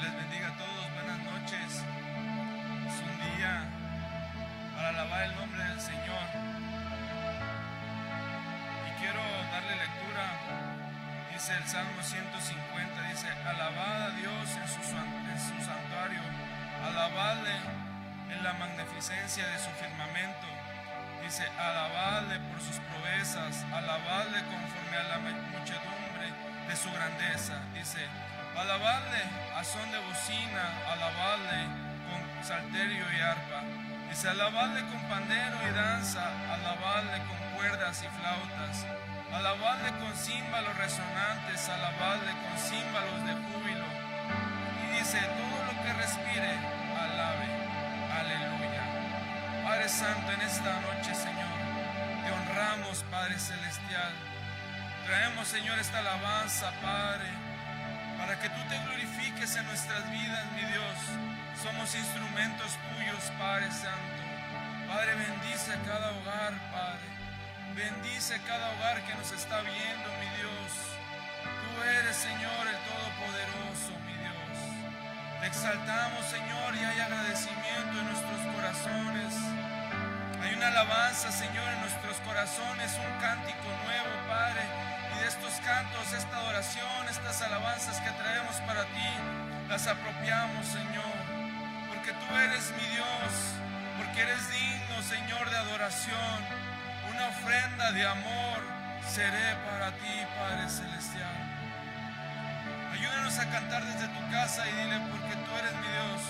les bendiga a todos, buenas noches. Es un día para alabar el nombre del Señor. Y quiero darle lectura. Dice el Salmo 150, dice: alabad a Dios en su santuario, alabadle en la magnificencia de su firmamento. Dice: alabadle por sus proezas, alabadle conforme a la muchedumbre de su grandeza. Dice: alabadle a son de bocina, alabadle con salterio y arpa. Dice: alabadle con pandero y danza, alabadle con cuerdas y flautas, alabadle con címbalos resonantes, alabadle con címbalos de júbilo. Y dice: todo lo que respire, alabe. Aleluya. Padre Santo, en esta noche, Señor, te honramos, Padre Celestial. Traemos, Señor, esta alabanza, Padre, para que tú te glorifiques en nuestras vidas, mi Dios. Somos instrumentos tuyos, Padre Santo. Padre, bendice cada hogar, Padre. Bendice cada hogar que nos está viendo, mi Dios. Tú eres, Señor, el Todopoderoso, mi Dios. Te exaltamos, Señor, y hay agradecimiento en nuestros corazones. Hay una alabanza, Señor, en nuestros corazones, un cántico nuevo, Padre. Y de estos cantos, esta adoración, estas alabanzas que traemos para ti, las apropiamos, Señor, porque tú eres mi Dios, porque eres digno, Señor, de adoración. Una ofrenda de amor seré para ti, Padre Celestial. Ayúdanos a cantar desde tu casa y dile: porque tú eres mi Dios.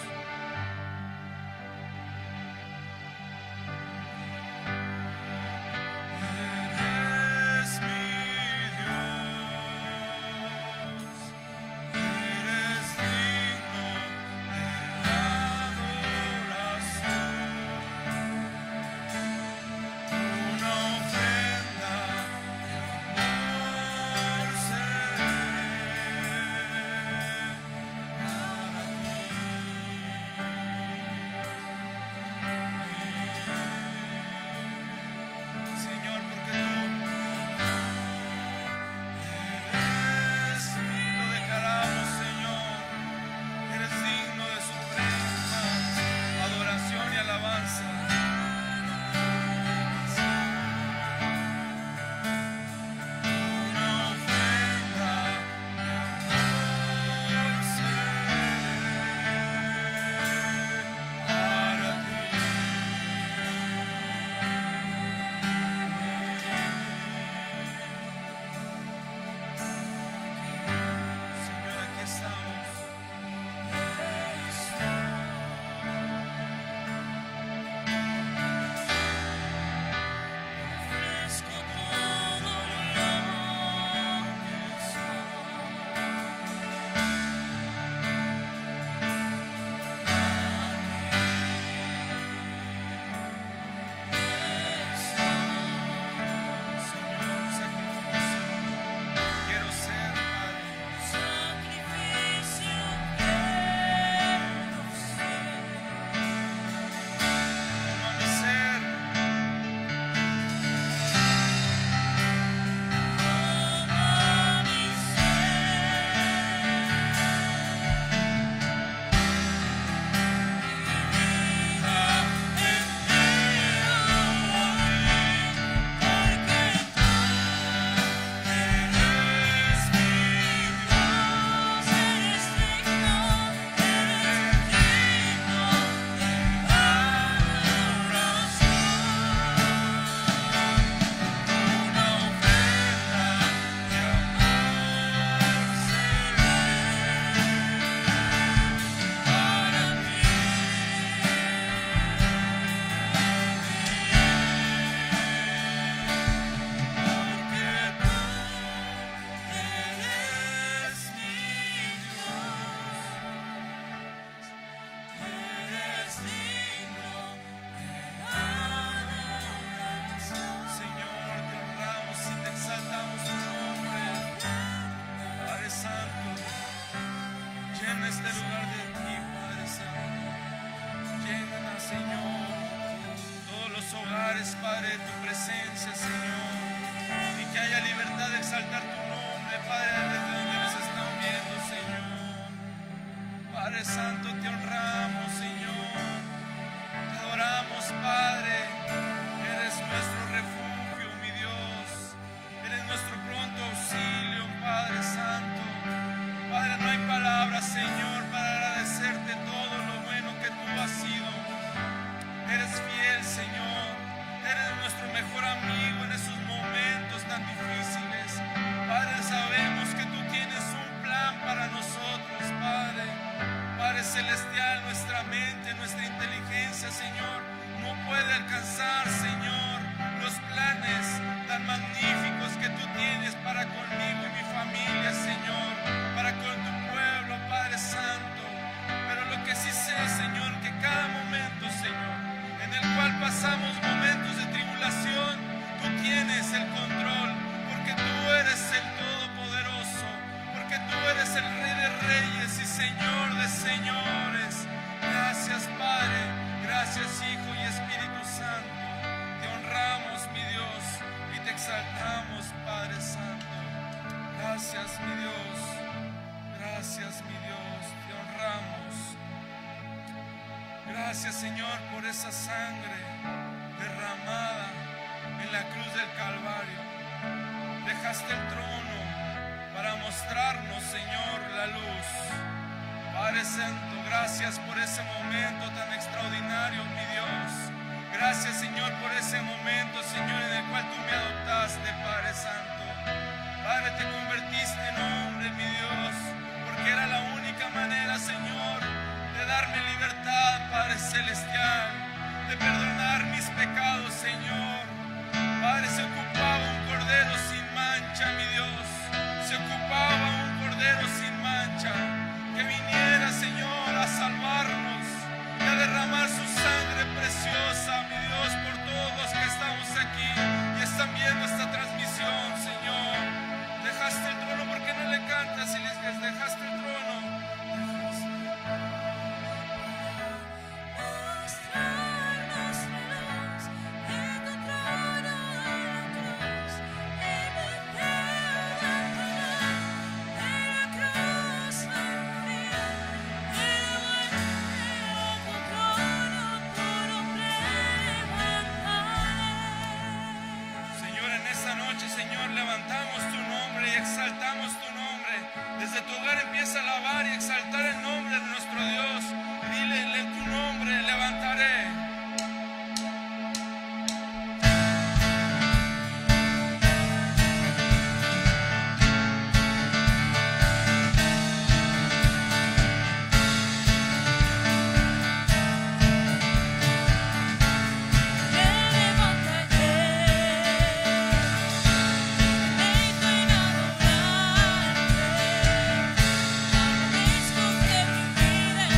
Santo, te honramos, Señor. Te adoramos, Padre. Eres nuestro refugio, mi Dios. Eres nuestro pronto auxilio, Padre Santo. Padre, no hay palabras, Señor, para agradecerte todo lo bueno que tú has sido. Eres fiel, Señor. Eres nuestro mejor amigo en esos momentos tan difíciles. Padre, sabemos que tú tienes un plan para nosotros, Padre. Padre celestial, nuestra mente, nuestra inteligencia, Señor, no puede alcanzar, Señor, los planes tan magníficos que tú tienes para conmigo y mi familia, Señor, para con tu pueblo, Padre Santo. Pero lo que sí sé, Señor, que cada momento, Señor, en el cual pasamos momentos de tribulación, tú tienes el control, porque tú eres el Todopoderoso, porque tú eres el Rey de Reyes y Señor de Señores. Gracias, Padre, gracias, Hijo y Espíritu Santo. Te honramos, mi Dios, y te exaltamos, Padre Santo. Gracias, mi Dios, gracias, mi Dios, te honramos. Gracias, Señor, por esa sangre derramada en la cruz del Calvario. Dejaste el trono para mostrarnos, Señor, la luz. Padre Santo, gracias por ese momento tan extraordinario, mi Dios. Gracias, Señor, por ese momento, Señor, en el cual tú me adoptaste, Padre Santo. Padre, te convertiste en hombre, mi Dios, porque era la única manera, Señor, de darme libertad, Padre Celestial, de perdonar mis pecados, Señor. Padre, se ocupaba un cordero sin mancha, mi Dios. Se ocupaba un cordero sin mancha, que viniera, Señor, a salvarnos y a derramar su sangre preciosa, mi Dios, por todos los que estamos aquí y están viendo esta transmisión, Señor. Dejaste el trono, ¿por qué no le cantas y le dices, dejaste el trono? Señor, levantamos tu nombre y exaltamos tu nombre. Desde tu hogar empieza a alabar y exaltar el nombre de nuestro Dios. Dile en tu nombre, levantaré. Vida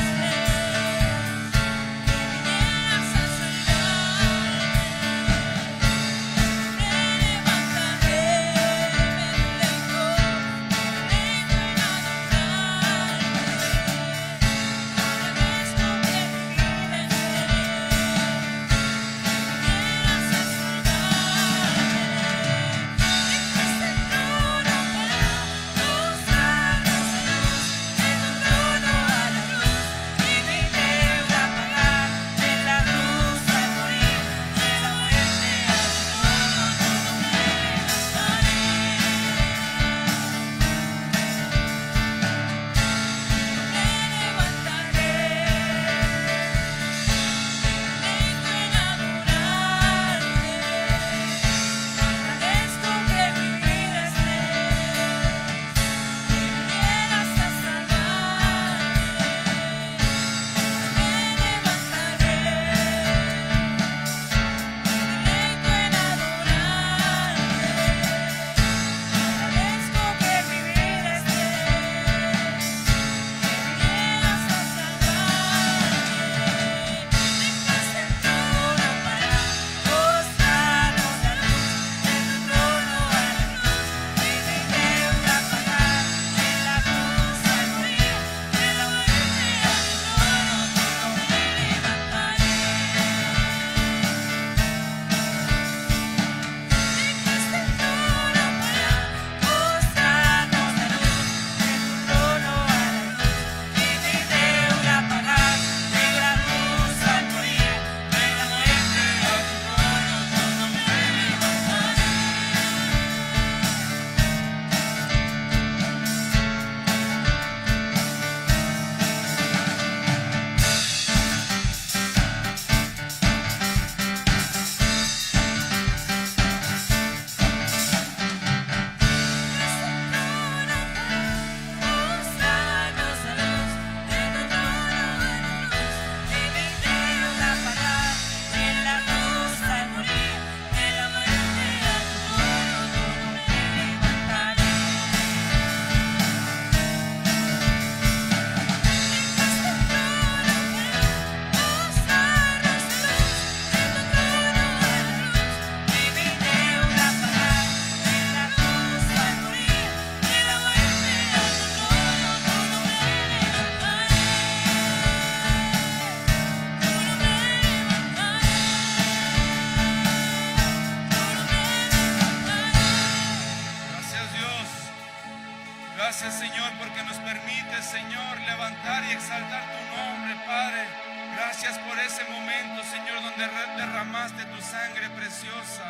Gracias, Señor, porque nos permite, Señor, levantar y exaltar tu nombre, Padre. Gracias por ese momento, Señor, donde derramaste tu sangre preciosa.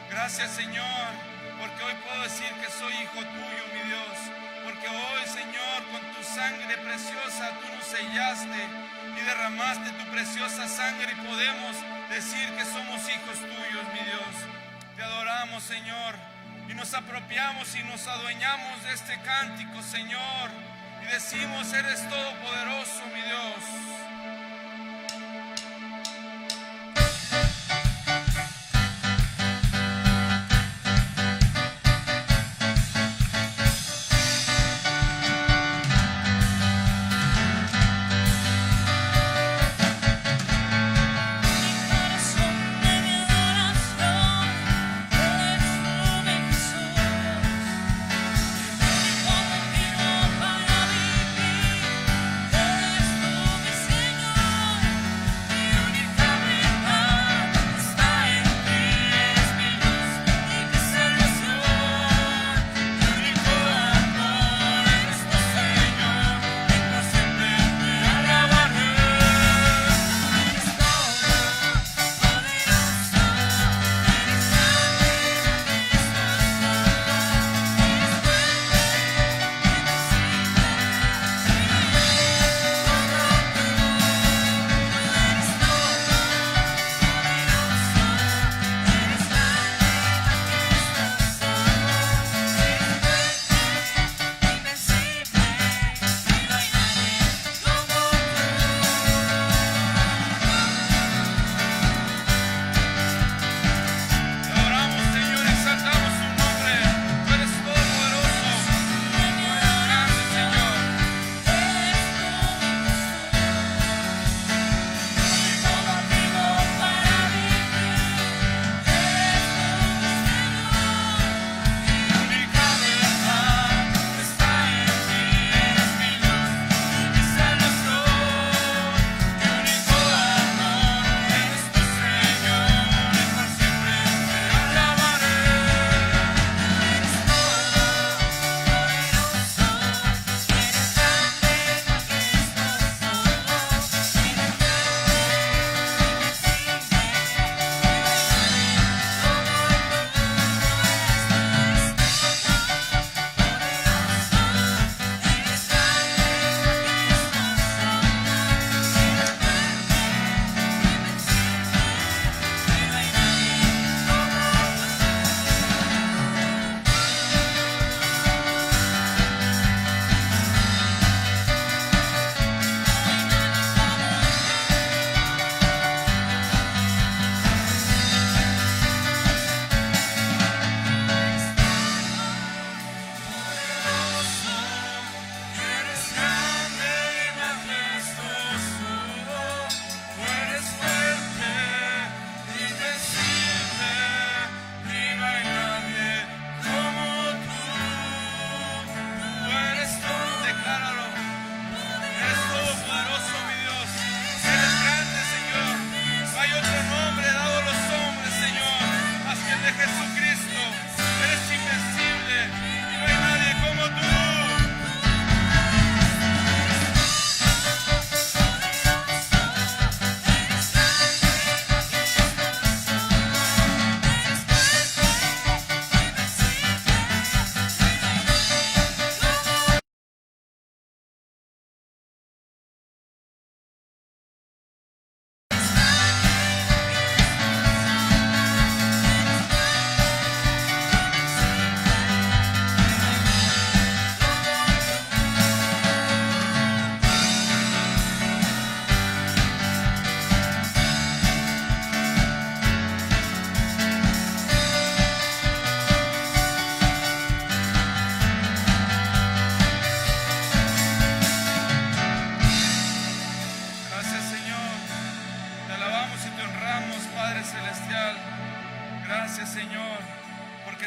Gracias, Señor, porque hoy puedo decir que soy hijo tuyo, mi Dios. Porque hoy, Señor, con tu sangre preciosa tú nos sellaste y derramaste tu preciosa sangre y podemos decir que somos hijos tuyos, mi Dios. Te adoramos, Señor, y nos apropiamos y nos adueñamos de este cántico, Señor, y decimos, eres todopoderoso, mi Dios.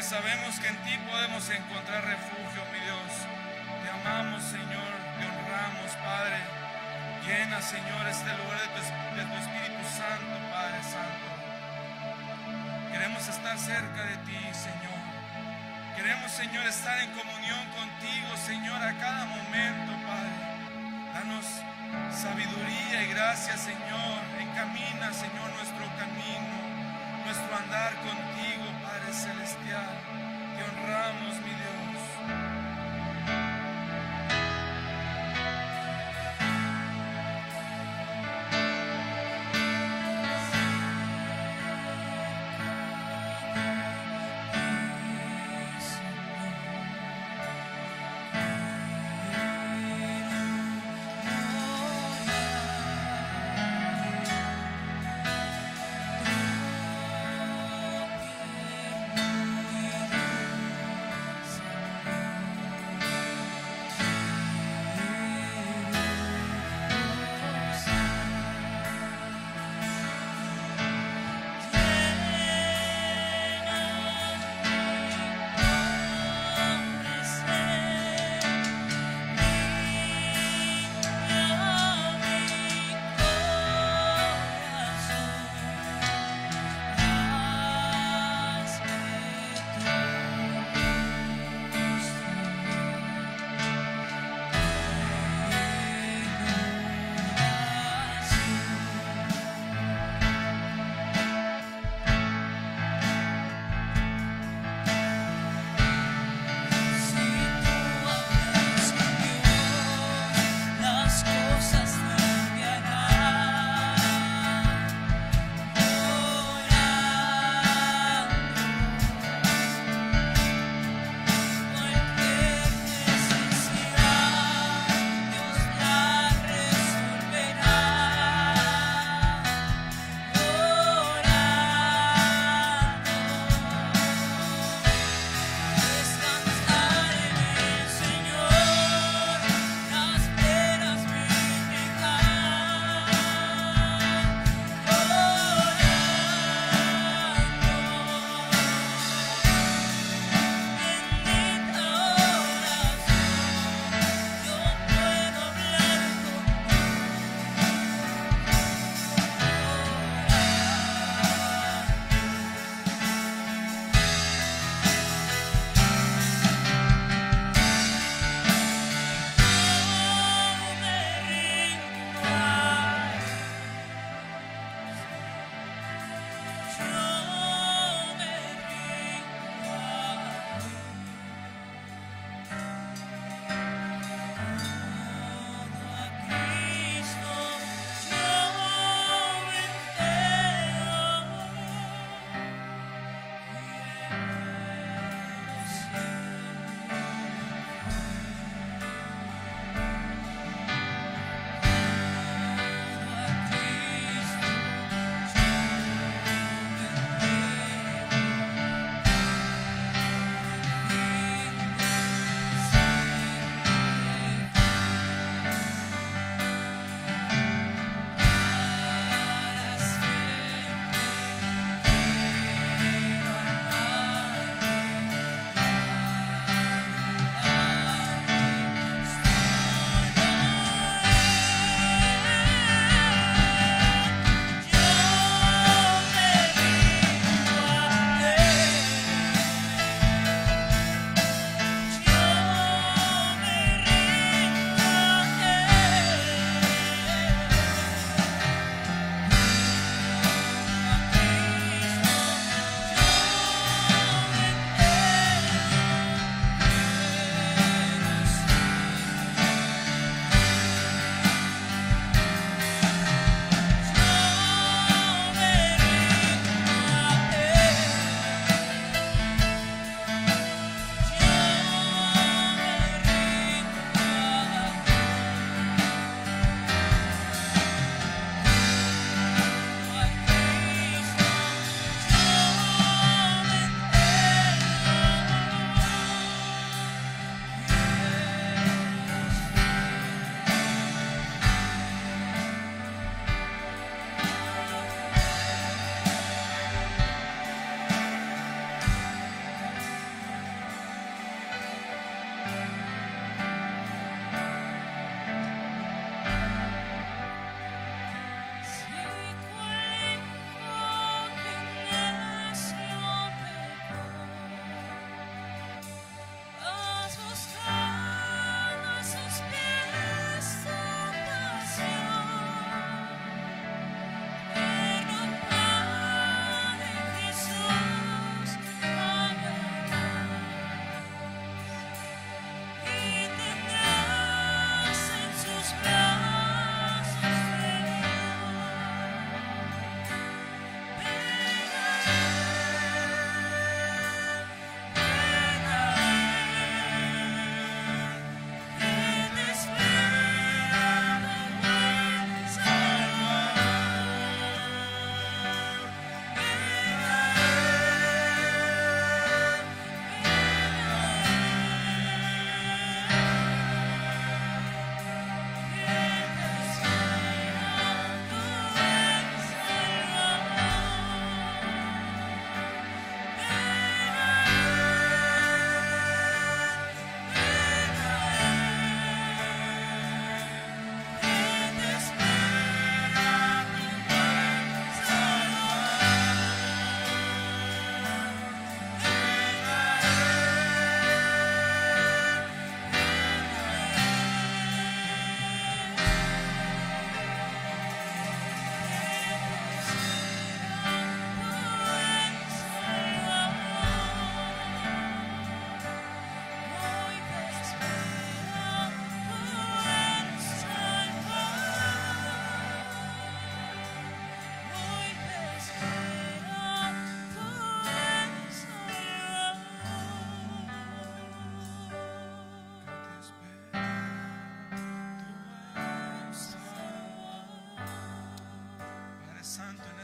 sabemos que en ti podemos encontrar refugio, mi Dios. Te amamos, Señor, te honramos, Padre. Llena, Señor, este lugar de tu Espíritu Santo, Padre Santo. Queremos estar cerca de ti, Señor. Queremos, Señor, estar en comunión contigo, Señor, a cada momento, Padre. Danos sabiduría y gracia, Señor. Encamina, Señor, nuestro camino, nuestro andar contigo, Padre Celestial. Te honramos, mi Dios.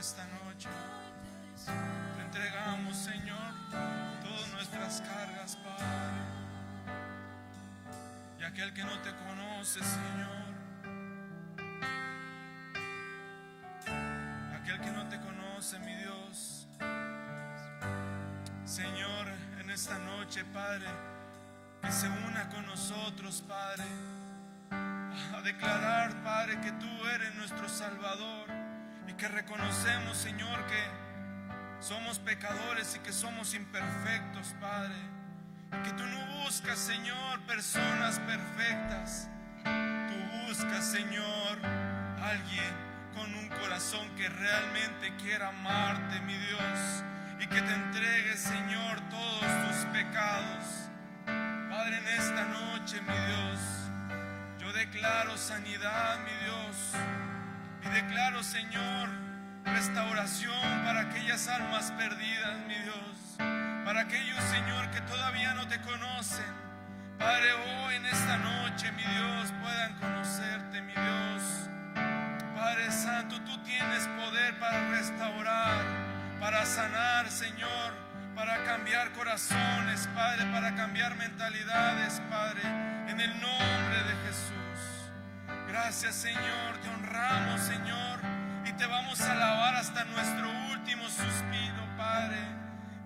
esta noche. Te entregamos, Señor, todas nuestras cargas, Padre. Y aquel que no te conoce, Señor, aquel que no te conoce, mi Dios, Señor, en esta noche, Padre, que se una con nosotros, Padre, a declarar, Padre, que tú eres nuestro Salvador y que reconocemos, Señor, que somos pecadores y que somos imperfectos, Padre, y que tú no buscas, Señor, personas perfectas. Tú buscas, Señor, alguien con un corazón que realmente quiera amarte, mi Dios, y que te entregue, Señor, todos tus pecados. Padre, en esta noche, mi Dios, yo declaro sanidad, mi Dios, y declaro, Señor, restauración para aquellas almas perdidas, mi Dios, para aquellos, Señor, que todavía no te conocen. Padre, hoy en esta noche, mi Dios, puedan conocerte, mi Dios. Padre Santo, tú tienes poder para restaurar, para sanar, Señor, para cambiar corazones, Padre, para cambiar mentalidades, Padre, en el nombre de Jesús. Gracias, Señor, te honramos, Señor, y te vamos a alabar hasta nuestro último suspiro, Padre.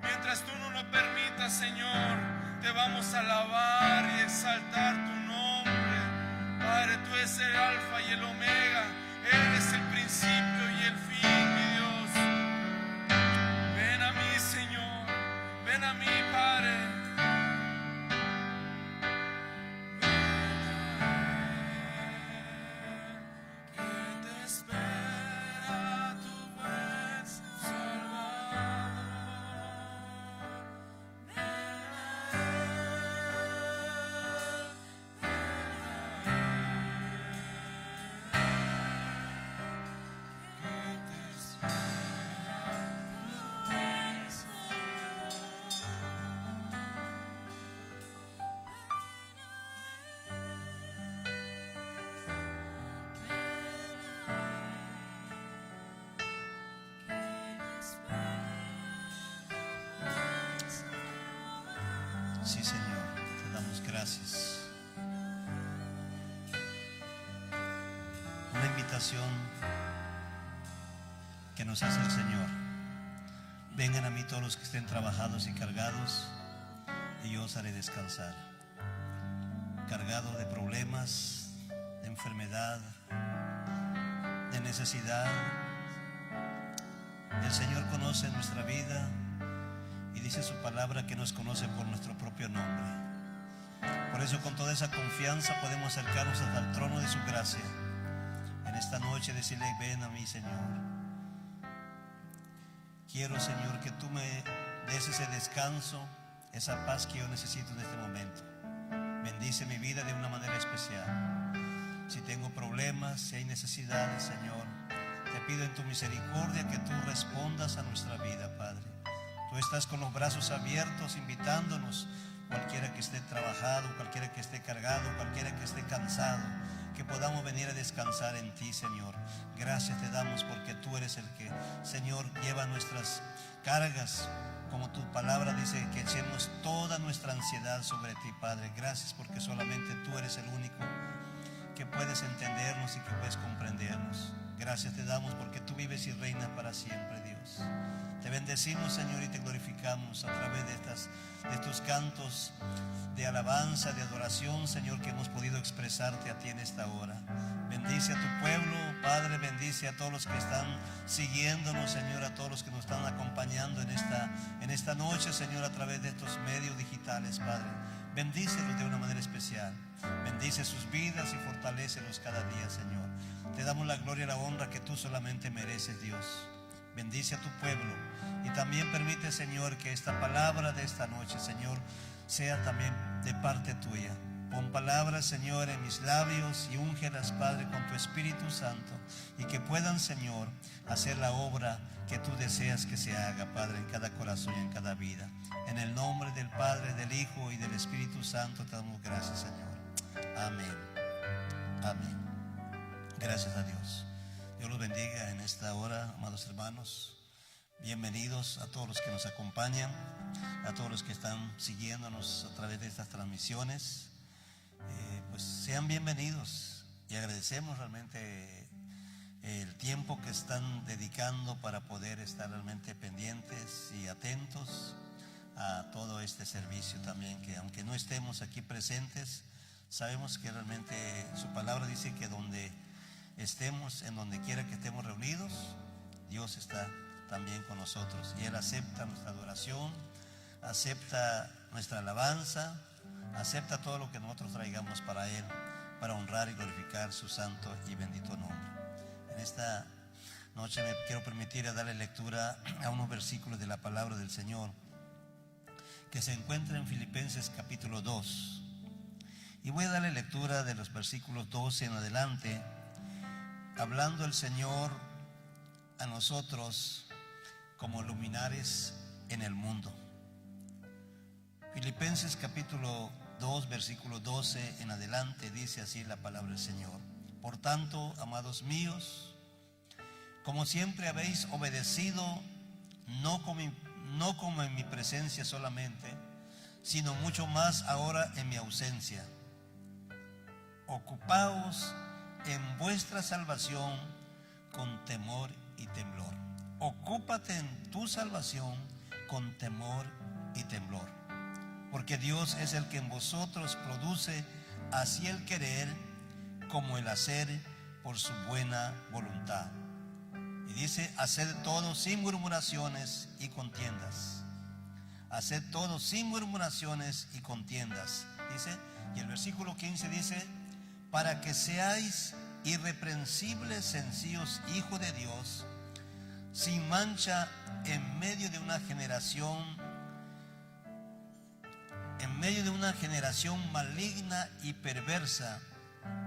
Mientras tú no lo permitas, Señor, te vamos a alabar y exaltar tu nombre. Padre, tú eres el alfa y el omega, eres el principio y el fin, mi Dios. Ven a mí, Señor, ven a mí, Padre. Sí, Señor, te damos gracias. Una invitación que nos hace el Señor. Vengan a mí todos los que estén trabajados y cargados, y yo os haré descansar. Cargado de problemas, de enfermedad, de necesidad. El Señor conoce nuestra vida y dice su palabra que nos conoce por nuestro propio nombre. Por eso, con toda esa confianza podemos acercarnos hasta el trono de su gracia en esta noche, decirle: ven a mí, Señor. Quiero, Señor, que tú me des ese descanso, esa paz que yo necesito en este momento. Bendice mi vida de una manera especial. Si tengo problemas, si hay necesidades, Señor, te pido en tu misericordia que tú respondas a nuestra vida, Padre. Tú estás con los brazos abiertos invitándonos, cualquiera que esté trabajado, cualquiera que esté cargado, cualquiera que esté cansado, que podamos venir a descansar en ti, Señor. Gracias te damos porque tú eres el que, Señor, lleva nuestras cargas, como tu palabra dice, que echemos toda nuestra ansiedad sobre ti, Padre. Gracias porque solamente tú eres el único que puedes entendernos y que puedes comprendernos. Gracias te damos porque tú vives y reinas para siempre, Dios. Te bendecimos, Señor, y te glorificamos a través de estos cantos de alabanza, de adoración, Señor, que hemos podido expresarte a ti en esta hora. Bendice a tu pueblo, Padre, bendice a todos los que están siguiéndonos, Señor, a todos los que nos están acompañando en esta noche, Señor, a través de estos medios digitales, Padre. Bendícelos de una manera especial. Bendice sus vidas y fortalécelos cada día, Señor. Te damos la gloria y la honra que tú solamente mereces, Dios. Bendice a tu pueblo y también permite, Señor, que esta palabra de esta noche, Señor, sea también de parte tuya. Pon palabras, Señor, en mis labios y úngelas, Padre, con tu Espíritu Santo, y que puedan, Señor, hacer la obra que tú deseas que se haga, Padre, en cada corazón y en cada vida. En el nombre del Padre, del Hijo y del Espíritu Santo te damos gracias, Señor. Amén. Amén. Gracias a Dios. Dios los bendiga en esta hora, amados hermanos. Bienvenidos a todos los que nos acompañan, a todos los que están siguiéndonos a través de estas transmisiones. Pues sean bienvenidos y agradecemos realmente el tiempo que están dedicando para poder estar realmente pendientes y atentos a todo este servicio también, que aunque no estemos aquí presentes, sabemos que realmente su palabra dice que donde estemos, en donde quiera que estemos reunidos, Dios está también con nosotros, y Él acepta nuestra adoración, acepta nuestra alabanza, acepta todo lo que nosotros traigamos para Él, para honrar y glorificar su santo y bendito nombre. En esta noche me quiero permitir darle lectura a unos versículos de la palabra del Señor que se encuentra en Filipenses capítulo 2, y voy a darle lectura de los versículos 12 en adelante, hablando el Señor a nosotros como luminares en el mundo. Filipenses capítulo 2, versículo 12 en adelante, dice así la palabra del Señor: Por tanto, amados míos, como siempre habéis obedecido, no como en mi presencia solamente, sino mucho más ahora en mi ausencia, ocupaos en vuestra salvación con temor y temblor. Ocúpate en tu salvación con temor y temblor, porque Dios es el que en vosotros produce así el querer como el hacer por su buena voluntad. Y dice: haced todo sin murmuraciones y contiendas. Haced todo sin murmuraciones y contiendas, dice. Y el versículo 15 dice: para que seáis irreprensibles, sencillos, hijos de Dios, sin mancha en medio de una generación maligna y perversa,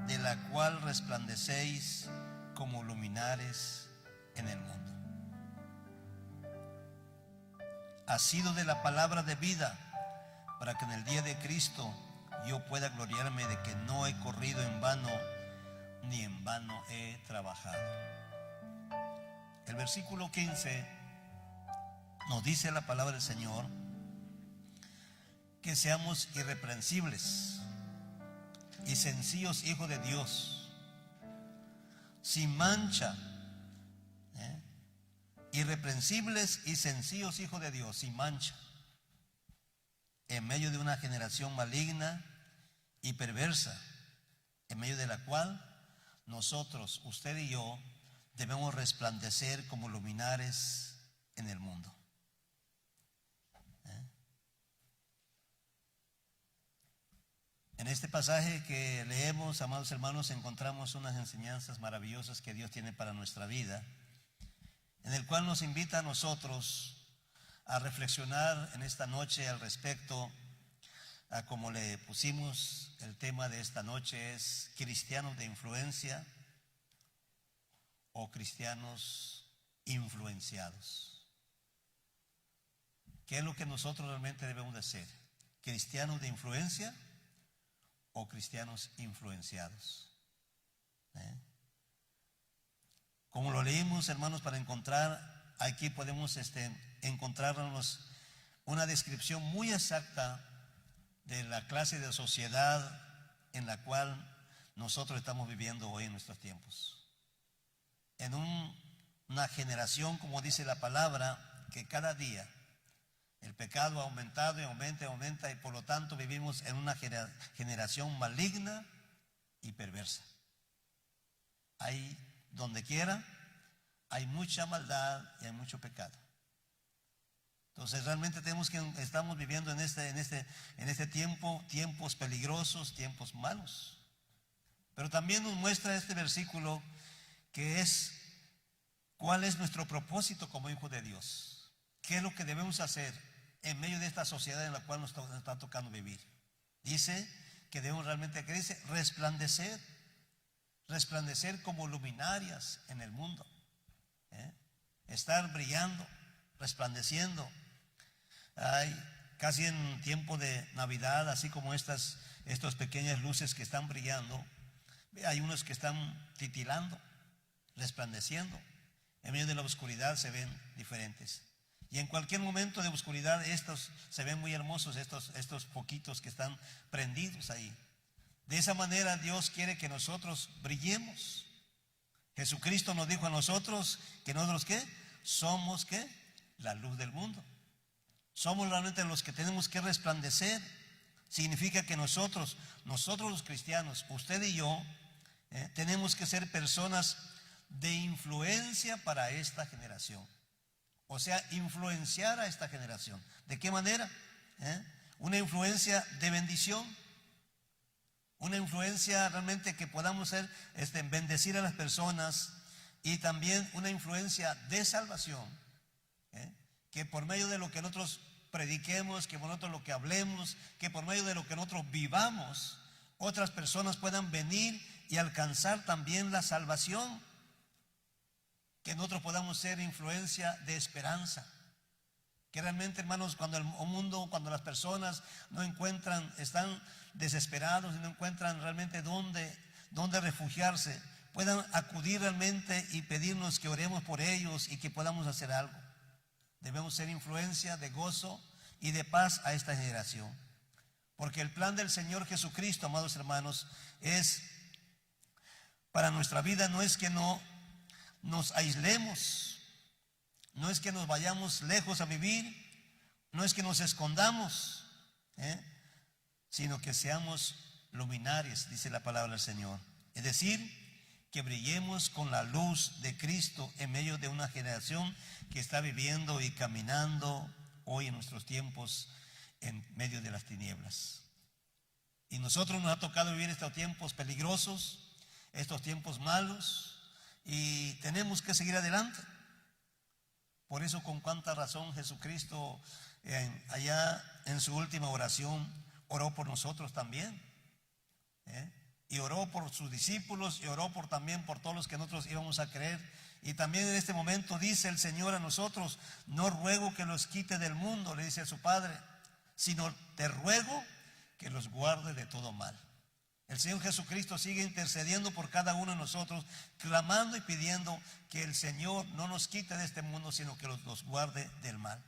de la cual resplandecéis como luminares en el mundo. Asido de la palabra de vida, para que en el día de Cristo yo pueda gloriarme de que no he corrido en vano, ni en vano he trabajado. El versículo 15 nos dice la palabra del Señor que seamos irreprensibles y sencillos hijos de Dios, sin mancha, irreprensibles y sencillos hijos de Dios, sin mancha, en medio de una generación maligna y perversa, en medio de la cual nosotros, usted y yo, debemos resplandecer como luminares en el mundo. En este pasaje que leemos, amados hermanos, encontramos unas enseñanzas maravillosas que Dios tiene para nuestra vida, en el cual nos invita a nosotros a reflexionar en esta noche al respecto a, como le pusimos, el tema de esta noche es cristianos de influencia o cristianos influenciados. ¿Qué es lo que nosotros realmente debemos de ser? ¿Cristianos de influencia o cristianos influenciados? Como lo leímos, hermanos, para encontrar, aquí podemos encontrarnos una descripción muy exacta de la clase de sociedad en la cual nosotros estamos viviendo hoy en nuestros tiempos. En una generación, como dice la palabra, que cada día el pecado ha aumentado y aumenta, y por lo tanto vivimos en una generación maligna y perversa. Hay, donde quiera, hay mucha maldad y hay mucho pecado. Entonces realmente estamos viviendo en este tiempo, tiempos peligrosos, tiempos malos. Pero también nos muestra este versículo que es cuál es nuestro propósito como hijos de Dios. ¿Qué es lo que debemos hacer en medio de esta sociedad en la cual nos está tocando vivir? Dice que debemos realmente, que dice, resplandecer como luminarias en el mundo, estar brillando, resplandeciendo. Hay casi en tiempo de Navidad, así como estas pequeñas luces que están brillando, hay unos que están titilando, resplandeciendo. En medio de la oscuridad se ven diferentes. Y en cualquier momento de oscuridad estos se ven muy hermosos, estos poquitos que están prendidos ahí. De esa manera Dios quiere que nosotros brillemos. Jesucristo nos dijo a nosotros que nosotros ¿qué? Somos ¿qué? La luz del mundo. Somos realmente los que tenemos que resplandecer. Significa que nosotros los cristianos, usted y yo, tenemos que ser personas de influencia para esta generación. O sea, influenciar a esta generación. ¿De qué manera? Una influencia de bendición. Una influencia realmente que podamos ser, bendecir a las personas. Y también una influencia de salvación. Que por medio de lo que nosotros prediquemos, que por nosotros lo que hablemos, que por medio de lo que nosotros vivamos, otras personas puedan venir y alcanzar también la salvación. Que nosotros podamos ser influencia de esperanza. Que realmente, hermanos, cuando el mundo, cuando las personas no encuentran, están desesperados y no encuentran realmente dónde refugiarse, puedan acudir realmente y pedirnos que oremos por ellos y que podamos hacer algo. Debemos ser influencia de gozo y de paz a esta generación. Porque el plan del Señor Jesucristo, amados hermanos, es para nuestra vida. No es que no nos aislemos, no es que nos vayamos lejos a vivir, no es que nos escondamos, sino que seamos luminares, dice la palabra del Señor. Es decir, que brillemos con la luz de Cristo en medio de una generación que está viviendo y caminando hoy en nuestros tiempos en medio de las tinieblas. Y nosotros nos ha tocado vivir estos tiempos peligrosos, estos tiempos malos, y tenemos que seguir adelante. Por eso, con cuánta razón Jesucristo allá en su última oración oró por nosotros también, y oró por sus discípulos y oró también por todos los que nosotros íbamos a creer. Y también en este momento dice el Señor a nosotros: no ruego que los quite del mundo, le dice a su Padre, sino te ruego que los guarde de todo mal. El Señor Jesucristo sigue intercediendo por cada uno de nosotros, clamando y pidiendo que el Señor no nos quite de este mundo, sino que los guarde del mal.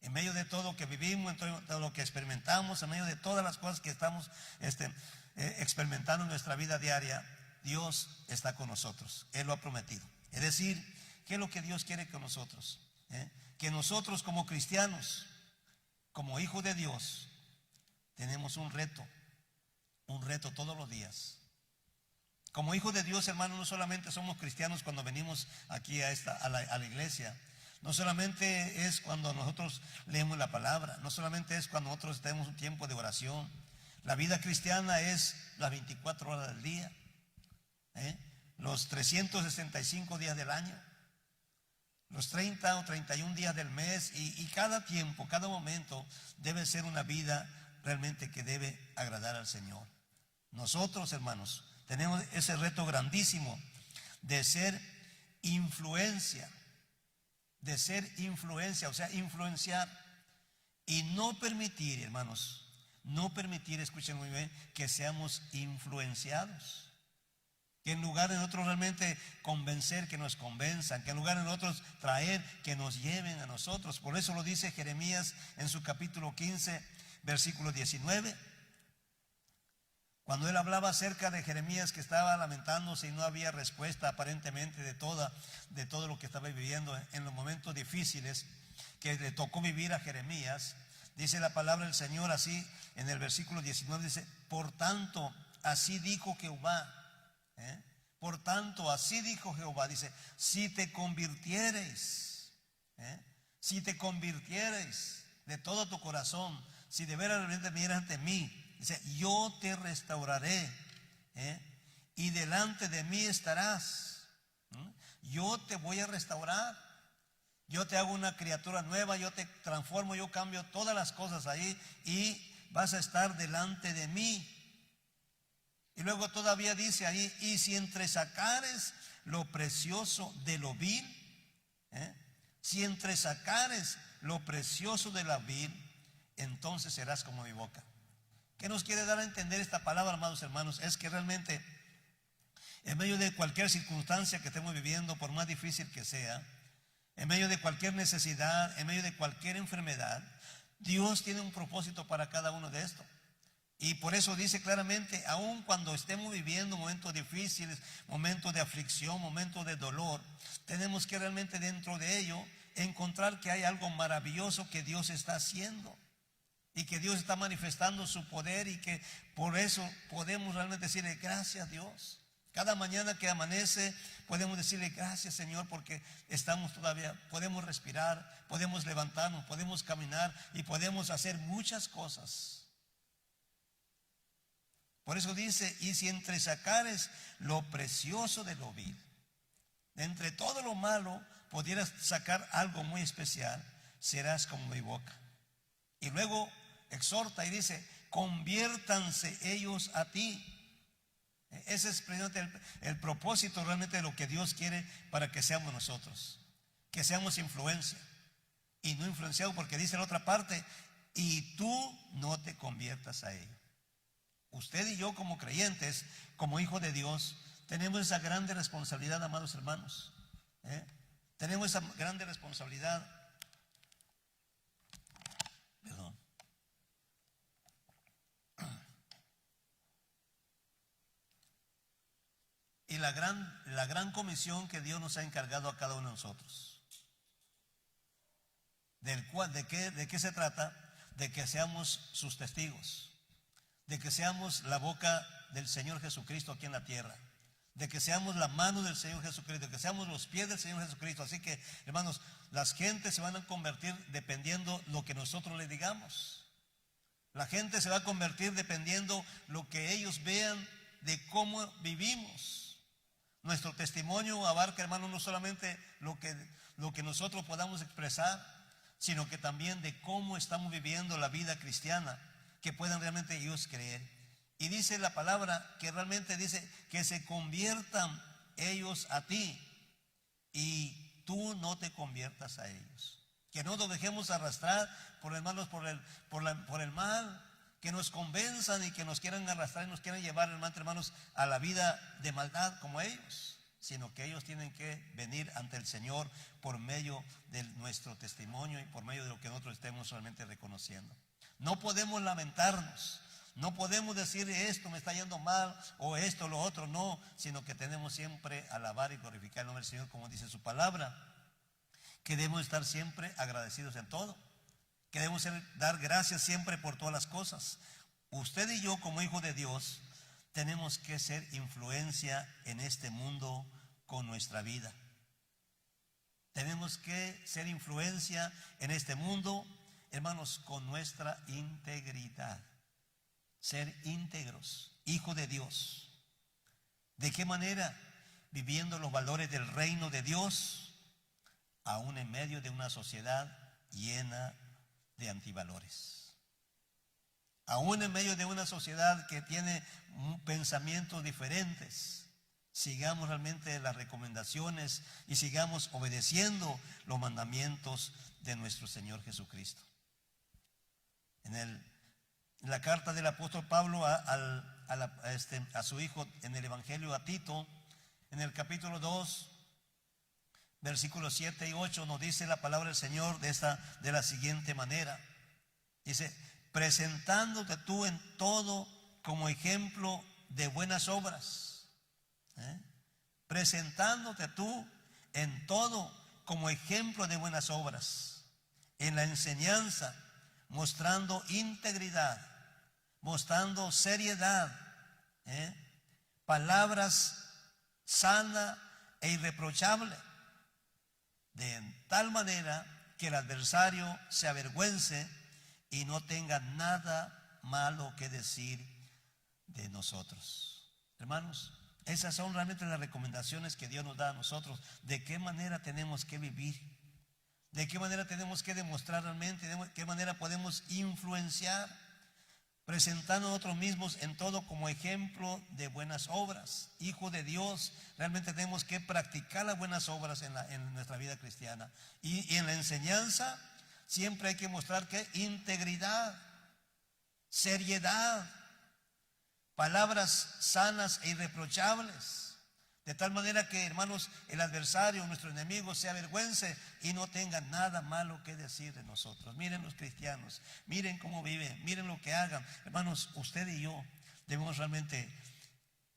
En medio de todo lo que vivimos, en todo lo que experimentamos, en medio de todas las cosas que estamos experimentando en nuestra vida diaria, Dios está con nosotros. Él lo ha prometido. Es decir, ¿qué es lo que Dios quiere con nosotros? Que nosotros como cristianos, como hijos de Dios, tenemos un reto todos los días. Como hijos de Dios, hermanos, no solamente somos cristianos cuando venimos aquí a la iglesia. No solamente es cuando nosotros leemos la palabra, no solamente es cuando nosotros tenemos un tiempo de oración. La vida cristiana es las 24 horas del día, los 365 días del año, los 30 o 31 días del mes, y cada tiempo, cada momento debe ser una vida realmente que debe agradar al Señor. Nosotros, hermanos, tenemos ese reto grandísimo de ser influencia, o sea, influenciar, y no permitir, hermanos, escuchen muy bien, que seamos influenciados. Que en lugar de nosotros realmente convencer, que nos convenzan, que en lugar de nosotros traer, que nos lleven a nosotros. Por eso lo dice Jeremías en su capítulo 15, versículo 19. Cuando él hablaba acerca de Jeremías, que estaba lamentándose y no había respuesta aparentemente de todo lo que estaba viviendo en los momentos difíciles que le tocó vivir a Jeremías, dice la palabra del Señor así en el versículo 19, dice: por tanto, así dijo Jehová, por tanto, así dijo Jehová, dice: si te convirtiereis de todo tu corazón, si de veras vinieras ante mí, dice, yo te restauraré, y delante de mí estarás. Yo te voy a restaurar, yo te hago una criatura nueva, yo te transformo, yo cambio todas las cosas ahí, y vas a estar delante de mí. Y luego todavía dice ahí: y si entresacares lo precioso de lo vil, si entresacares lo precioso de la vil, entonces serás como mi boca. ¿Qué nos quiere dar a entender esta palabra, amados hermanos? Es que realmente en medio de cualquier circunstancia que estemos viviendo, por más difícil que sea, en medio de cualquier necesidad, en medio de cualquier enfermedad, Dios tiene un propósito para cada uno de esto. Y por eso dice claramente, aun cuando estemos viviendo momentos difíciles, momentos de aflicción, momentos de dolor, tenemos que realmente dentro de ello encontrar que hay algo maravilloso que Dios está haciendo y que Dios está manifestando su poder, y que por eso podemos realmente decirle gracias, Dios. Cada mañana que amanece podemos decirle gracias, Señor, porque estamos todavía, podemos respirar, podemos levantarnos, podemos caminar y podemos hacer muchas cosas. Por eso dice, y si entre sacares lo precioso de lo vil, de entre todo lo malo pudieras sacar algo muy especial, serás como mi boca. Y luego exhorta y dice, conviértanse ellos a ti. Ese es precisamente el propósito realmente de lo que Dios quiere para que seamos nosotros, que seamos influencia y no influenciados, porque dice en la otra parte, y tú no te conviertas a ellos. Usted y yo como creyentes, como hijos de Dios, tenemos esa grande responsabilidad, amados hermanos. Tenemos esa grande responsabilidad. Perdón. Y la gran comisión que Dios nos ha encargado a cada uno de nosotros. ¿De qué se trata? De que seamos sus testigos. De que seamos la boca del Señor Jesucristo aquí en la tierra, de que seamos la mano del Señor Jesucristo, de que seamos los pies del Señor Jesucristo. Así que, hermanos, las gentes se van a convertir dependiendo lo que nosotros les digamos. La gente se va a convertir dependiendo lo que ellos vean de cómo vivimos. Nuestro testimonio abarca, hermanos, no solamente lo que nosotros podamos expresar, sino que también de cómo estamos viviendo la vida cristiana, que puedan realmente ellos creer. Y dice la palabra que realmente dice que se conviertan ellos a ti y tú no te conviertas a ellos. Que no nos dejemos arrastrar por el mal, que nos convenzan y que nos quieran arrastrar y nos quieran llevar, hermanos, a la vida de maldad como ellos, sino que ellos tienen que venir ante el Señor por medio de nuestro testimonio y por medio de lo que nosotros estemos solamente reconociendo. No podemos lamentarnos, no podemos decir esto me está yendo mal o esto, lo otro, no, sino que tenemos siempre alabar y glorificar el nombre del Señor, como dice su palabra, que debemos estar siempre agradecidos en todo, que debemos dar gracias siempre por todas las cosas. Usted y yo, como hijos de Dios, tenemos que ser influencia en este mundo con nuestra vida. Tenemos que ser influencia en este mundo, hermanos, con nuestra integridad. Ser íntegros, hijos de Dios. ¿De qué manera? Viviendo los valores del reino de Dios, aún en medio de una sociedad llena de antivalores. Aún en medio de una sociedad que tiene pensamientos diferentes, sigamos realmente las recomendaciones y sigamos obedeciendo los mandamientos de nuestro Señor Jesucristo. En la carta del apóstol Pablo a su hijo en el Evangelio a Tito, en el capítulo 2, versículos 7 y 8, nos dice la palabra del Señor de la siguiente manera. Dice, presentándote tú en todo como ejemplo de buenas obras. Presentándote tú en todo como ejemplo de buenas obras, en la enseñanza, mostrando integridad, mostrando seriedad, palabras sana e irreprochable, de tal manera que el adversario se avergüence y no tenga nada malo que decir de nosotros. Hermanos, esas son realmente las recomendaciones que Dios nos da a nosotros, de qué manera tenemos que vivir, de qué manera tenemos que demostrar realmente, de qué manera podemos influenciar, presentando a nosotros mismos en todo como ejemplo de buenas obras. Hijo de Dios, realmente tenemos que practicar las buenas obras en nuestra vida cristiana. Y en la enseñanza siempre hay que mostrar que integridad, seriedad, palabras sanas e irreprochables, De tal manera que, hermanos, el adversario, nuestro enemigo, se avergüence y no tenga nada malo que decir de nosotros. Miren los cristianos, miren cómo viven, miren lo que hagan. Hermanos, usted y yo debemos realmente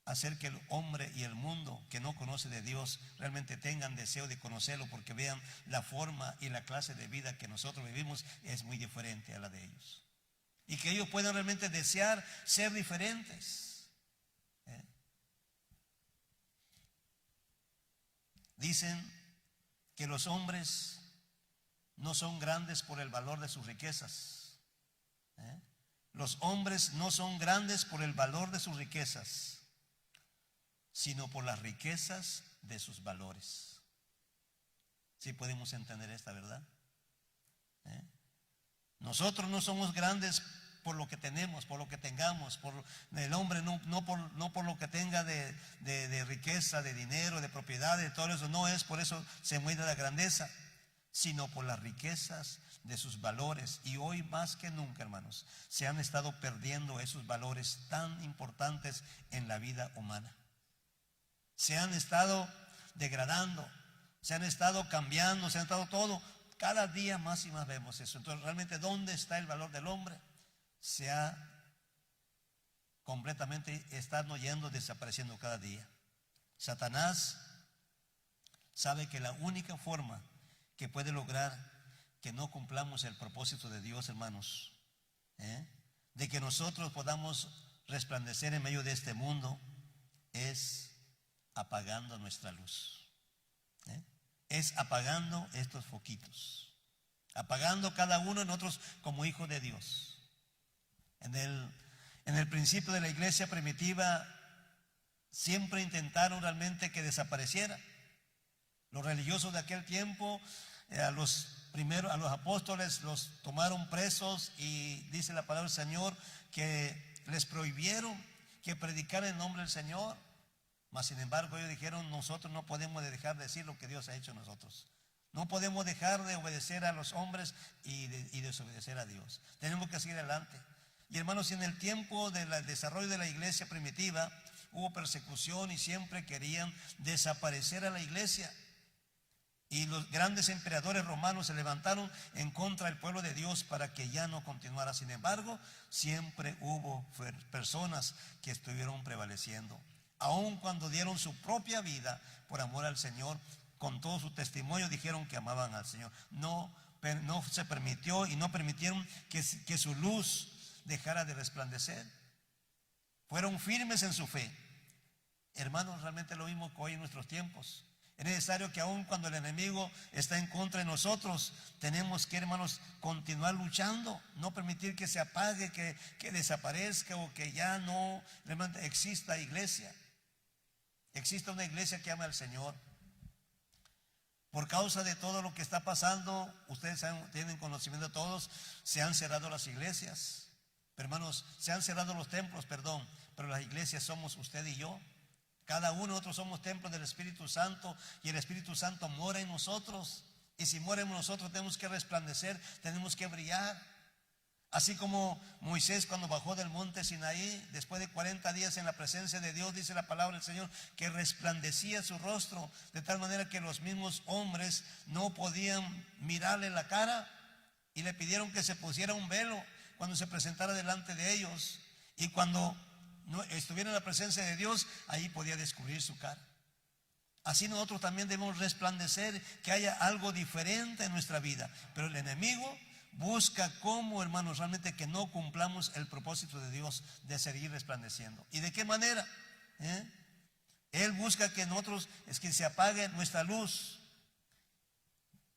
hacer que el hombre y el mundo que no conoce de Dios realmente tengan deseo de conocerlo, porque vean la forma y la clase de vida que nosotros vivimos es muy diferente a la de ellos. Y que ellos puedan realmente desear ser diferentes. Dicen que los hombres no son grandes por el valor de sus riquezas. Los hombres no son grandes por el valor de sus riquezas, sino por las riquezas de sus valores. ¿Sí podemos entender esta verdad? Nosotros no somos grandes por lo que tenemos, por lo que tengamos, por el hombre no por lo que tenga de riqueza, de dinero, de propiedad, de todo eso. No es por eso se muestra la grandeza, sino por las riquezas de sus valores. Y hoy más que nunca, hermanos, se han estado perdiendo esos valores tan importantes en la vida humana. Se han estado degradando, se han estado cambiando, se han estado todo. Cada día más y más vemos eso. Entonces, realmente, ¿dónde está el valor del hombre? Se ha completamente estado yendo, desapareciendo cada día. Satanás sabe que la única forma que puede lograr que no cumplamos el propósito de Dios, hermanos, de que nosotros podamos resplandecer en medio de este mundo, es apagando nuestra luz. Es apagando estos foquitos, apagando cada uno de nosotros como hijos de Dios. En el principio de la iglesia primitiva siempre intentaron realmente que desapareciera. Los religiosos de aquel tiempo, a los apóstoles los tomaron presos, y dice la palabra del Señor que les prohibieron que predicaran el nombre del Señor. Mas sin embargo ellos dijeron: nosotros no podemos dejar de decir lo que Dios ha hecho en nosotros. No podemos dejar de obedecer a los hombres y desobedecer a Dios. Tenemos que seguir adelante. Y hermanos, en el tiempo del desarrollo de la iglesia primitiva hubo persecución y siempre querían desaparecer a la iglesia. Y los grandes emperadores romanos se levantaron en contra del pueblo de Dios para que ya no continuara. Sin embargo, siempre hubo personas que estuvieron prevaleciendo. Aun cuando dieron su propia vida por amor al Señor, con todo su testimonio dijeron que amaban al Señor. No se permitió y no permitieron que su luz dejara de resplandecer. Fueron firmes en su fe. Hermanos, realmente lo mismo que hoy en nuestros tiempos. Es necesario que aun cuando el enemigo está en contra de nosotros, tenemos que, hermanos, continuar luchando, no permitir que se apague, que desaparezca, o que ya no realmente exista iglesia. Existe una iglesia que ama al Señor. Por causa de todo lo que está pasando, ustedes tienen conocimiento de todos, se han cerrado las iglesias. Pero hermanos, se han cerrado los templos, pero las iglesias somos usted y yo. Cada uno de nosotros somos templos del Espíritu Santo, y el Espíritu Santo mora en nosotros. Y si mora en nosotros, tenemos que resplandecer, tenemos que brillar. Así como Moisés, cuando bajó del monte Sinaí, después de 40 días en la presencia de Dios, dice la palabra del Señor, que resplandecía su rostro, de tal manera que los mismos hombres no podían mirarle la cara, y le pidieron que se pusiera un velo cuando se presentara delante de ellos. Y cuando no estuviera en la presencia de Dios, ahí podía descubrir su cara. Así nosotros también debemos resplandecer, que haya algo diferente en nuestra vida. Pero el enemigo busca cómo, hermanos, realmente que no cumplamos el propósito de Dios de seguir resplandeciendo. ¿Y de qué manera? Él busca que nosotros, que se apague nuestra luz.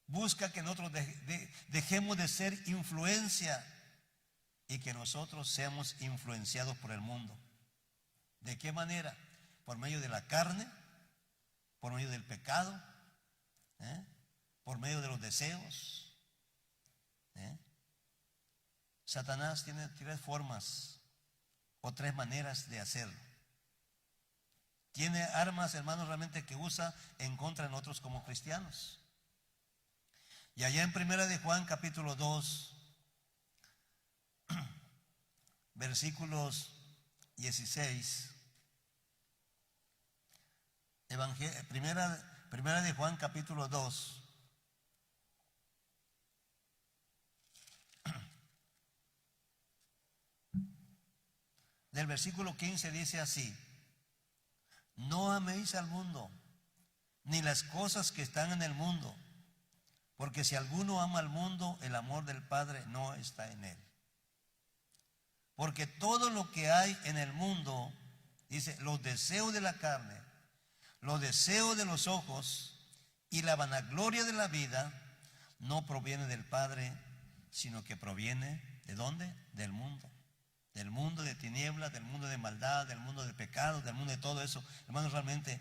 Busca que nosotros dejemos de ser influencia, y que nosotros seamos influenciados por el mundo. ¿De qué manera? Por medio de la carne, por medio del pecado, por medio de los deseos. Satanás tiene tres formas o tres maneras de hacerlo. Tiene armas, hermanos, realmente que usa en contra de nosotros como cristianos. Y allá en 1 de Juan capítulo 2, versículos 16, Primera de Juan capítulo 2. Del versículo 15 dice así: no améis al mundo, ni las cosas que están en el mundo, porque si alguno ama al mundo, el amor del Padre no está en él. Porque todo lo que hay en el mundo, dice, los deseos de la carne, los deseos de los ojos y la vanagloria de la vida, no proviene del Padre, sino que proviene ¿de dónde? Del mundo. Del mundo de tinieblas, del mundo de maldad, del mundo de pecado, del mundo de todo eso. Hermanos, realmente,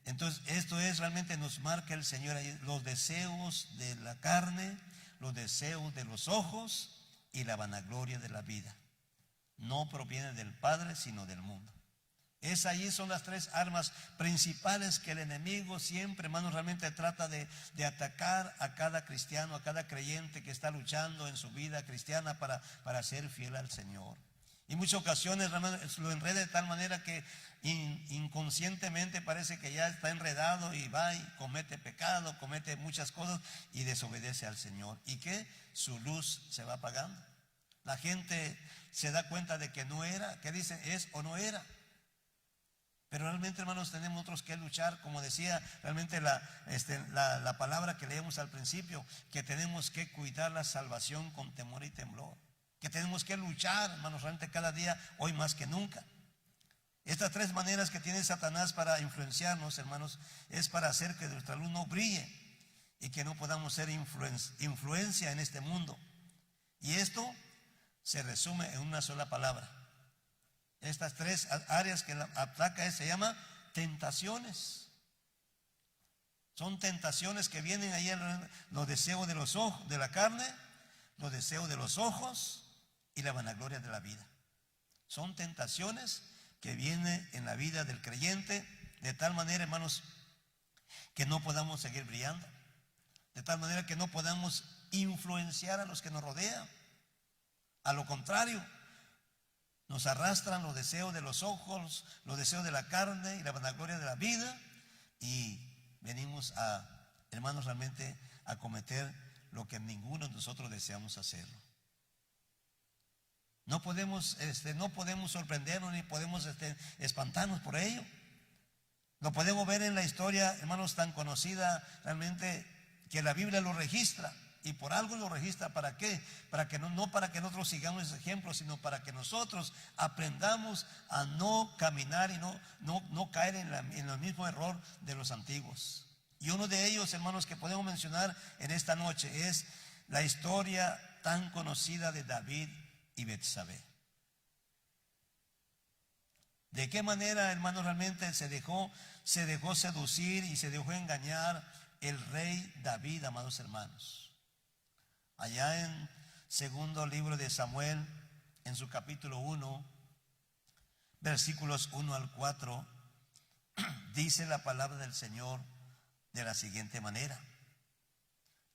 entonces esto es realmente, nos marca el Señor ahí, los deseos de la carne, los deseos de los ojos y la vanagloria de la vida. No proviene del Padre, sino del mundo. Ahí son las tres armas principales que el enemigo siempre, hermanos, realmente trata de atacar a cada cristiano, a cada creyente que está luchando en su vida cristiana para ser fiel al Señor. Y muchas ocasiones, hermanos, lo enreda de tal manera que inconscientemente parece que ya está enredado y va y comete pecado, comete muchas cosas y desobedece al Señor. Y que su luz se va apagando. La gente se da cuenta de que no era, que dice es o no era. Pero realmente, hermanos, tenemos otros que luchar, como decía realmente la palabra que leemos al principio, que tenemos que cuidar la salvación con temor y temblor, que tenemos que luchar, hermanos, realmente cada día, hoy más que nunca. Estas tres maneras que tiene Satanás para influenciarnos, hermanos, es para hacer que nuestra luz no brille y que no podamos ser influencia en este mundo. Y esto se resume en una sola palabra. Estas tres áreas que ataca se llama tentaciones. Son tentaciones que vienen ahí en los deseos de los ojos, de la carne, los deseos de los ojos y la vanagloria de la vida. Son tentaciones que vienen en la vida del creyente de tal manera, hermanos, que no podamos seguir brillando, de tal manera que no podamos influenciar a los que nos rodean. A lo contrario, nos arrastran los deseos de los ojos, los deseos de la carne y la vanagloria de la vida, y venimos a, hermanos, realmente a cometer lo que ninguno de nosotros deseamos hacerlo. No podemos sorprendernos ni podemos espantarnos por ello. Lo podemos ver en la historia, hermanos, tan conocida realmente que la Biblia lo registra. Y por algo lo registra. ¿Para qué? Para que no para que nosotros sigamos ese ejemplo, sino para que nosotros aprendamos a no caminar y no caer en el mismo error de los antiguos. Y uno de ellos, hermanos, que podemos mencionar en esta noche es la historia tan conocida de David y Betsabé. ¿De qué manera, hermanos, realmente se dejó seducir y se dejó engañar el rey David, amados hermanos? Allá en segundo libro de Samuel, en su capítulo 1, versículos 1 al 4, dice la palabra del Señor de la siguiente manera: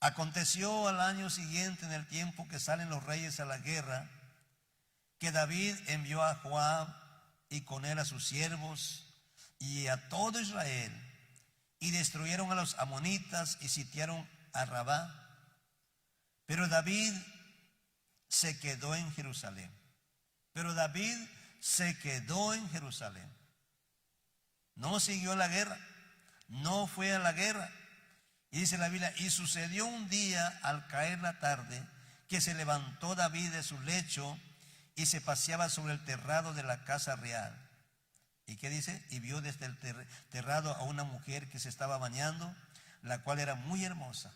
aconteció al año siguiente, en el tiempo que salen los reyes a la guerra, que David envió a Joab y con él a sus siervos y a todo Israel, y destruyeron a los amonitas y sitiaron a Rabá. Pero David se quedó en Jerusalén. No siguió la guerra, no fue a la guerra. Y dice la Biblia: y sucedió un día al caer la tarde, que se levantó David de su lecho y se paseaba sobre el terrado de la casa real. ¿Y qué dice? Y vio desde el terrado a una mujer que se estaba bañando, la cual era muy hermosa.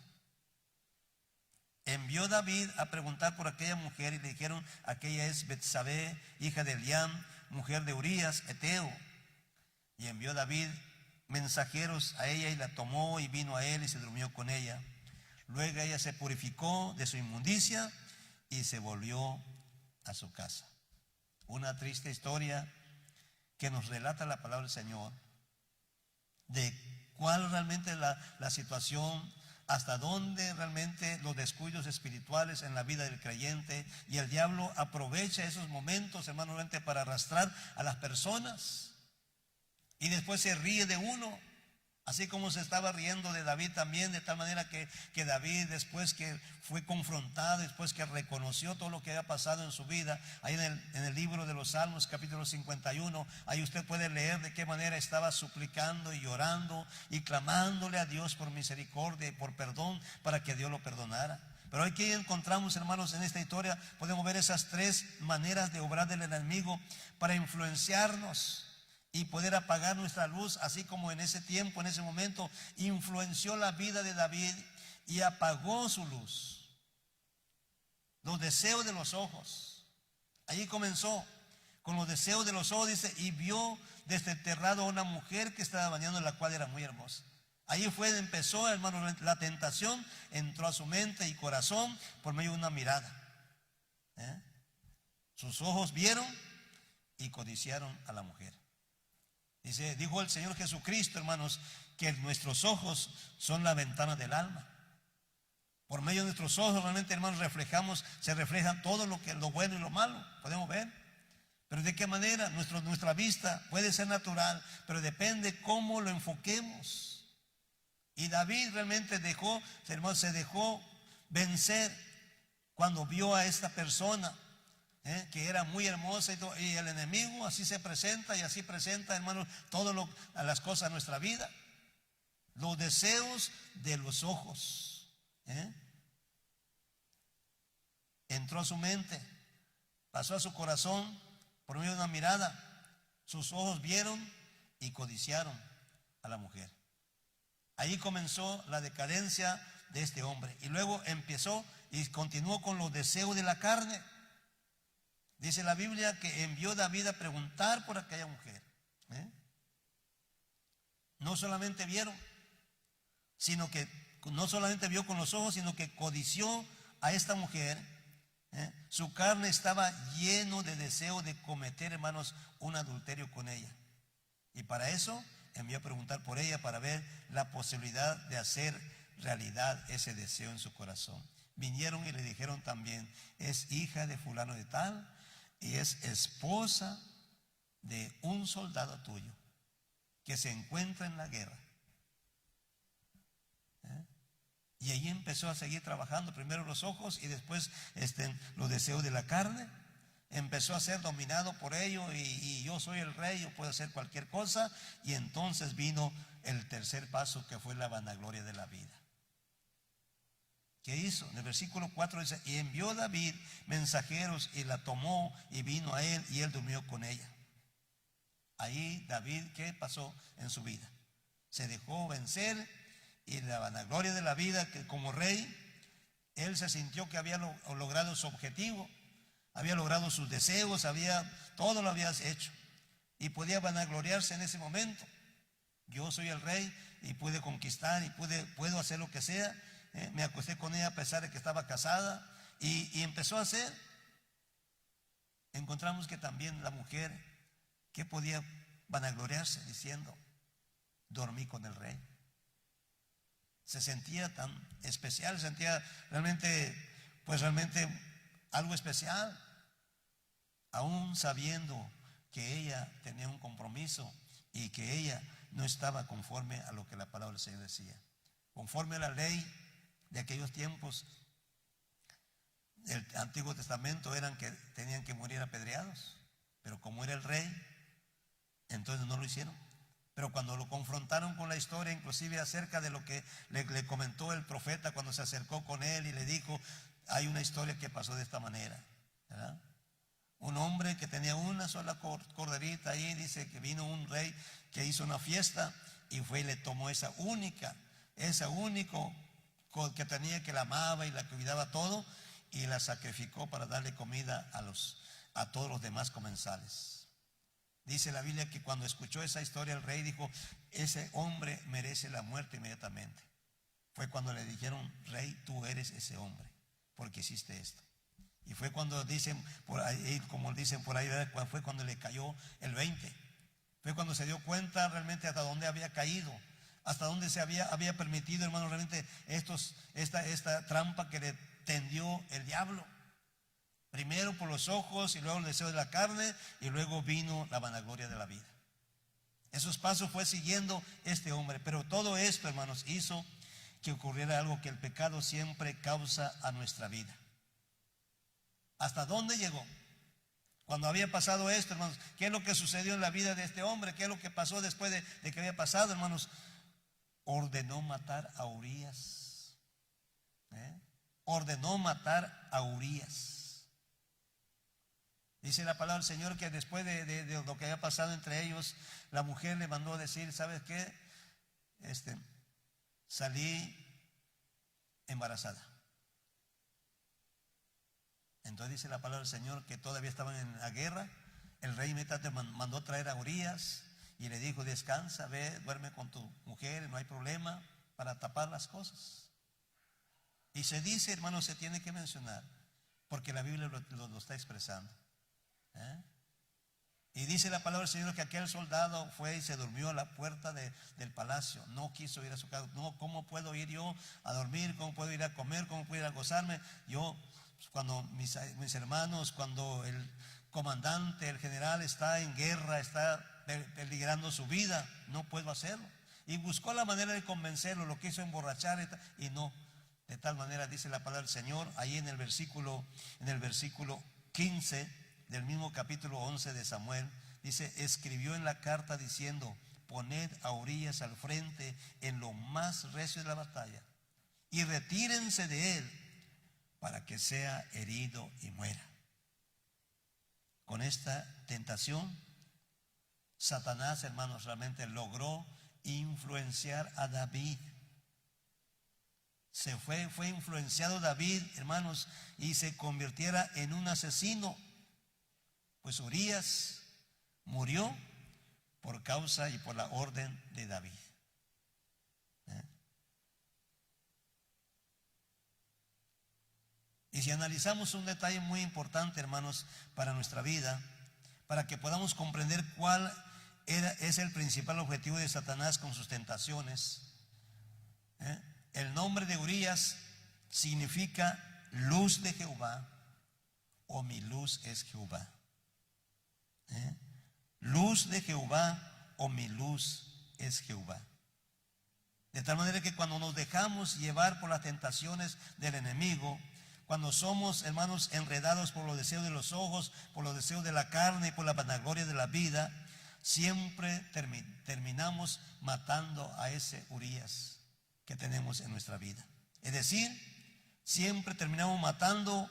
Envió David a preguntar por aquella mujer, y le dijeron: aquella es Betsabé, hija de Eliam, mujer de Urías, Eteo. Y envió David mensajeros a ella, y la tomó y vino a él y se durmió con ella. Luego ella se purificó de su inmundicia y se volvió a su casa. Una triste historia que nos relata la palabra del Señor de cuál realmente es la situación, hasta dónde realmente los descuidos espirituales en la vida del creyente, y el diablo aprovecha esos momentos, hermano, para arrastrar a las personas Y después se ríe de uno, así como se estaba riendo de David también, de tal manera que David, después que fue confrontado, después que reconoció todo lo que había pasado en su vida, ahí en el libro de los Salmos, capítulo 51, ahí usted puede leer de qué manera estaba suplicando y llorando y clamándole a Dios por misericordia y por perdón, para que Dios lo perdonara. Pero aquí encontramos, hermanos, en esta historia podemos ver esas tres maneras de obrar del enemigo para influenciarnos y poder apagar nuestra luz, así como en ese tiempo, en ese momento, influenció la vida de David y apagó su luz. Los deseos de los ojos. Allí comenzó con los deseos de los ojos, dice, y vio desterrado a una mujer que estaba bañando, la cual era muy hermosa. Ahí empezó, hermano, la tentación, entró a su mente y corazón por medio de una mirada. Sus ojos vieron y codiciaron a la mujer. Dijo el Señor Jesucristo, hermanos, que nuestros ojos son la ventana del alma. Por medio de nuestros ojos realmente, hermanos, se reflejan todo lo bueno y lo malo, podemos ver. Pero ¿de qué manera? Nuestra vista puede ser natural, pero depende cómo lo enfoquemos. Y David realmente se dejó vencer cuando vio a esta persona que era muy hermosa, y el enemigo así se presenta, y así presenta, hermanos, a las cosas de nuestra vida. Los deseos de los ojos entró a su mente, pasó a su corazón por medio de una mirada. Sus ojos vieron y codiciaron a la mujer. Ahí comenzó la decadencia de este hombre, y luego empezó y continuó con los deseos de la carne. Dice la Biblia que envió David a preguntar por aquella mujer. No solamente vio con los ojos, sino que codició a esta mujer. Su carne estaba lleno de deseo de cometer, hermanos, un adulterio con ella. Y para eso envió a preguntar por ella, para ver la posibilidad de hacer realidad ese deseo en su corazón. Vinieron y le dijeron también: es hija de fulano de tal, y es esposa de un soldado tuyo que se encuentra en la guerra. Y allí empezó a seguir trabajando, primero los ojos y después los deseos de la carne. Empezó a ser dominado por ello, y yo soy el rey, yo puedo hacer cualquier cosa. Y entonces vino el tercer paso, que fue la vanagloria de la vida. ¿Qué hizo? En el versículo 4 dice: y envió David mensajeros, y la tomó y vino a él, y él durmió con ella. Ahí David, ¿qué pasó en su vida? Se dejó vencer, y la vanagloria de la vida, que como rey, él se sintió que había logrado su objetivo, había logrado sus deseos, todo lo había hecho, y podía vanagloriarse en ese momento. Yo soy el rey y pude conquistar y puedo hacer lo que sea. Me acosté con ella a pesar de que estaba casada, y empezó a hacer. Encontramos que también la mujer, que podía vanagloriarse diciendo: dormí con el rey. Se sentía tan especial, se sentía realmente algo especial, aún sabiendo que ella tenía un compromiso y que ella no estaba conforme a lo que la palabra del Señor decía. Conforme a la ley de aquellos tiempos del Antiguo Testamento, eran que tenían que morir apedreados, pero como era el rey, entonces no lo hicieron. Pero cuando lo confrontaron con la historia, inclusive acerca de lo que le comentó el profeta cuando se acercó con él y le dijo: hay una historia que pasó de esta manera, ¿verdad? Un hombre que tenía una sola corderita, ahí dice que vino un rey que hizo una fiesta, y fue y le tomó esa único que tenía, que la amaba y la cuidaba todo, y la sacrificó para darle comida a todos los demás comensales. Dice la Biblia que cuando escuchó esa historia, el rey dijo: ese hombre merece la muerte inmediatamente. Fue cuando le dijeron: rey, tú eres ese hombre, porque hiciste esto. Y fue cuando dicen por ahí, como dicen por ahí, fue cuando le cayó el 20. Fue cuando se dio cuenta realmente hasta dónde había caído, hasta dónde se había permitido, hermano, realmente esta trampa que le tendió el diablo. Primero por los ojos, y luego el deseo de la carne, y luego vino la vanagloria de la vida. Esos pasos fue siguiendo este hombre. Pero todo esto, hermanos, hizo que ocurriera algo que el pecado siempre causa a nuestra vida. ¿Hasta dónde llegó? Cuando había pasado esto, hermanos, ¿qué es lo que sucedió en la vida de este hombre? ¿Qué es lo que pasó después de que había pasado, hermanos? Ordenó matar a Urías. Ordenó matar a Urías. Dice la palabra del Señor que después de lo que había pasado entre ellos, la mujer le mandó a decir, ¿sabes qué? Salí embarazada. Entonces dice la palabra del Señor que todavía estaban en la guerra. El rey inmediatamente mandó traer a Urías y le dijo, descansa, ve, duerme con tu mujer, no hay problema, para tapar las cosas. Y se dice, hermano, se tiene que mencionar, porque la Biblia lo está expresando. Y dice la palabra del Señor que aquel soldado fue y se durmió a la puerta del palacio. No quiso ir a su casa. No, ¿cómo puedo ir yo a dormir? ¿Cómo puedo ir a comer? ¿Cómo puedo ir a gozarme? Yo, cuando mis hermanos, cuando el comandante, el general está en guerra, está peligrando su vida, no puedo hacerlo. Y buscó la manera de convencerlo, lo quiso emborrachar y no. De tal manera dice la palabra del Señor, ahí en el versículo 15 del mismo capítulo 11 de Samuel, dice, escribió en la carta diciendo, poned a Urías al frente en lo más recio de la batalla y retírense de él para que sea herido y muera. Con esta tentación, Satanás, hermanos, realmente logró influenciar a David. Fue influenciado David, hermanos, y se convirtiera en un asesino. Pues Urías murió por causa y por la orden de David. Y si analizamos un detalle muy importante, hermanos, para nuestra vida, para que podamos comprender cuál es el principal objetivo de Satanás con sus tentaciones. El nombre de Urías significa luz de Jehová, o mi luz es Jehová. Luz de Jehová, o mi luz es Jehová. De tal manera que cuando nos dejamos llevar por las tentaciones del enemigo, cuando somos, hermanos, enredados por los deseos de los ojos, por los deseos de la carne y por la vanagloria de la vida, siempre terminamos matando a ese Urías que tenemos en nuestra vida. Es decir, siempre terminamos matando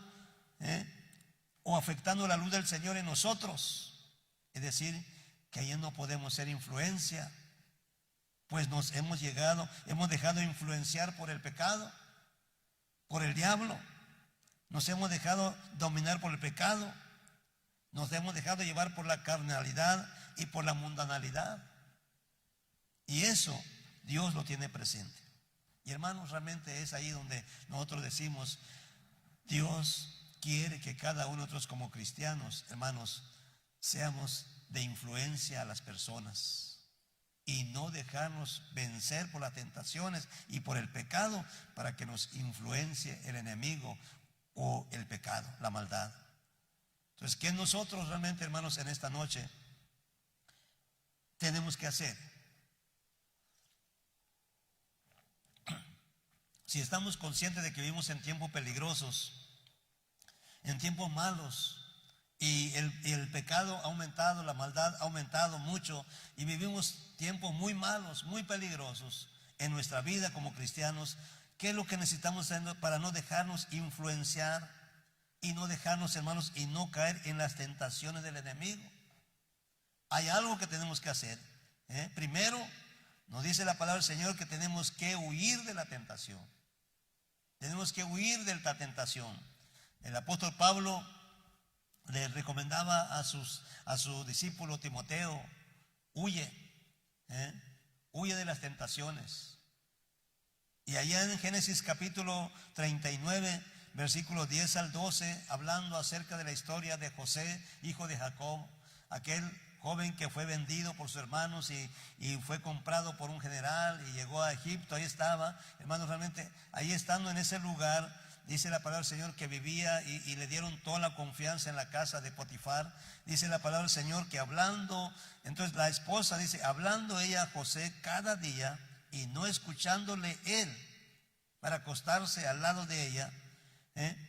o afectando la luz del Señor en nosotros. Es decir, que ahí no podemos ser influencia, pues nos hemos dejado influenciar por el pecado, por el diablo. Nos hemos dejado dominar por el pecado, nos hemos dejado llevar por la carnalidad y por la mundanalidad. Y eso Dios lo tiene presente. Y hermanos, realmente es ahí donde nosotros decimos, Dios quiere que cada uno de nosotros como cristianos, hermanos, seamos de influencia a las personas y no dejarnos vencer por las tentaciones y por el pecado para que nos influencie el enemigo o el pecado, la maldad. Entonces, ¿qué nosotros realmente, hermanos, en esta noche tenemos que hacer? Si estamos conscientes de que vivimos en tiempos peligrosos, en tiempos malos, y el pecado ha aumentado, la maldad ha aumentado mucho, y vivimos tiempos muy malos, muy peligrosos en nuestra vida como cristianos, ¿qué es lo que necesitamos hacer para no dejarnos influenciar y no dejarnos, hermanos, y no caer en las tentaciones del enemigo? Hay algo que tenemos que hacer. Primero, nos dice la palabra del Señor que tenemos que huir de la tentación. Tenemos que huir de la tentación. El apóstol Pablo le recomendaba a su discípulo Timoteo, huye de las tentaciones. Y allá en Génesis capítulo 39, versículos 10 al 12, hablando acerca de la historia de José, hijo de Jacob, aquel joven que fue vendido por sus hermanos y fue comprado por un general y llegó a Egipto. Ahí estaba, hermanos, realmente ahí estando en ese lugar, dice la palabra del Señor que vivía y le dieron toda la confianza en la casa de Potifar. Dice la palabra del Señor que hablando, entonces la esposa dice, hablando ella a José cada día y no escuchándole él para acostarse al lado de ella,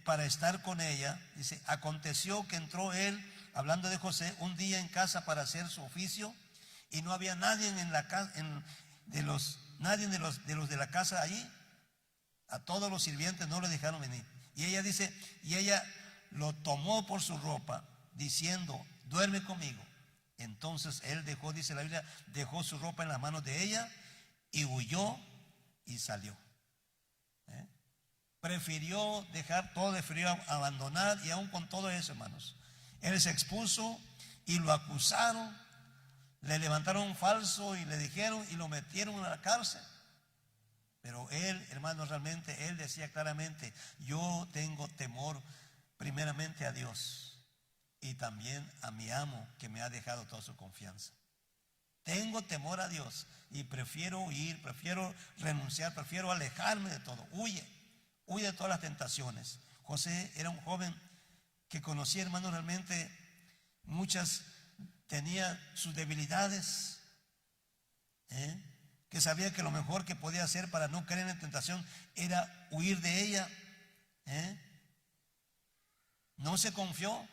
para estar con ella. Dice, aconteció que entró él, hablando de José, un día en casa para hacer su oficio y no había nadie en la casa, nadie de los de la casa allí. A todos los sirvientes no le dejaron venir. Y ella dice, y ella lo tomó por su ropa, diciendo, duerme conmigo. Entonces él dejó, dice la Biblia, dejó su ropa en las manos de ella y huyó y salió. Prefirió dejar todo, prefirió abandonar, y aún con todo eso, hermanos, él se expuso y lo acusaron, le levantaron un falso y le dijeron y lo metieron a la cárcel. Pero él, hermanos, realmente él decía claramente, yo tengo temor primeramente a Dios y también a mi amo que me ha dejado toda su confianza. Tengo temor a Dios y prefiero huir, prefiero renunciar, prefiero alejarme de todo. Huye de todas las tentaciones. José era un joven que conocía, hermanos, realmente tenía sus debilidades, que sabía que lo mejor que podía hacer para no caer en la tentación era huir de ella. No se confió,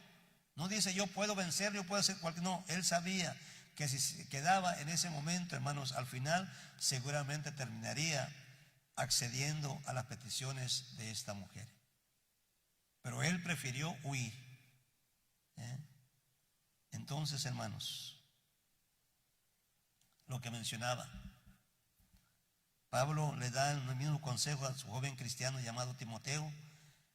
no dice yo puedo vencer, yo puedo hacer cualquier, no, él sabía que si se quedaba en ese momento, hermanos, al final seguramente terminaría accediendo a las peticiones de esta mujer. Pero él prefirió huir. Entonces, hermanos, lo que mencionaba, Pablo le da el mismo consejo a su joven cristiano llamado Timoteo.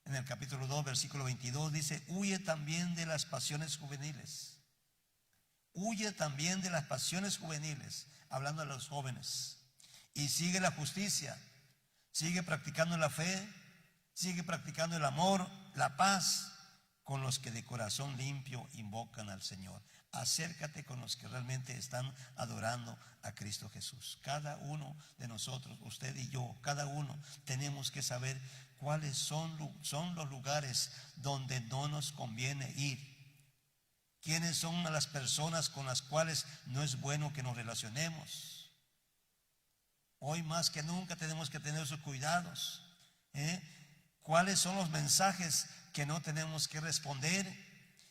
En el capítulo 2, versículo 22 dice, huye también de las pasiones juveniles. Huye también de las pasiones juveniles, hablando a los jóvenes. Y sigue la justicia, sigue practicando la fe, sigue practicando el amor, la paz, con los que de corazón limpio invocan al Señor. Acércate con los que realmente están adorando a Cristo Jesús. Cada uno de nosotros, usted y yo, cada uno tenemos que saber cuáles son los lugares donde no nos conviene ir. ¿Quiénes son las personas con las cuales no es bueno que nos relacionemos? Hoy más que nunca tenemos que tener esos cuidados. ¿Cuáles son los mensajes que no tenemos que responder?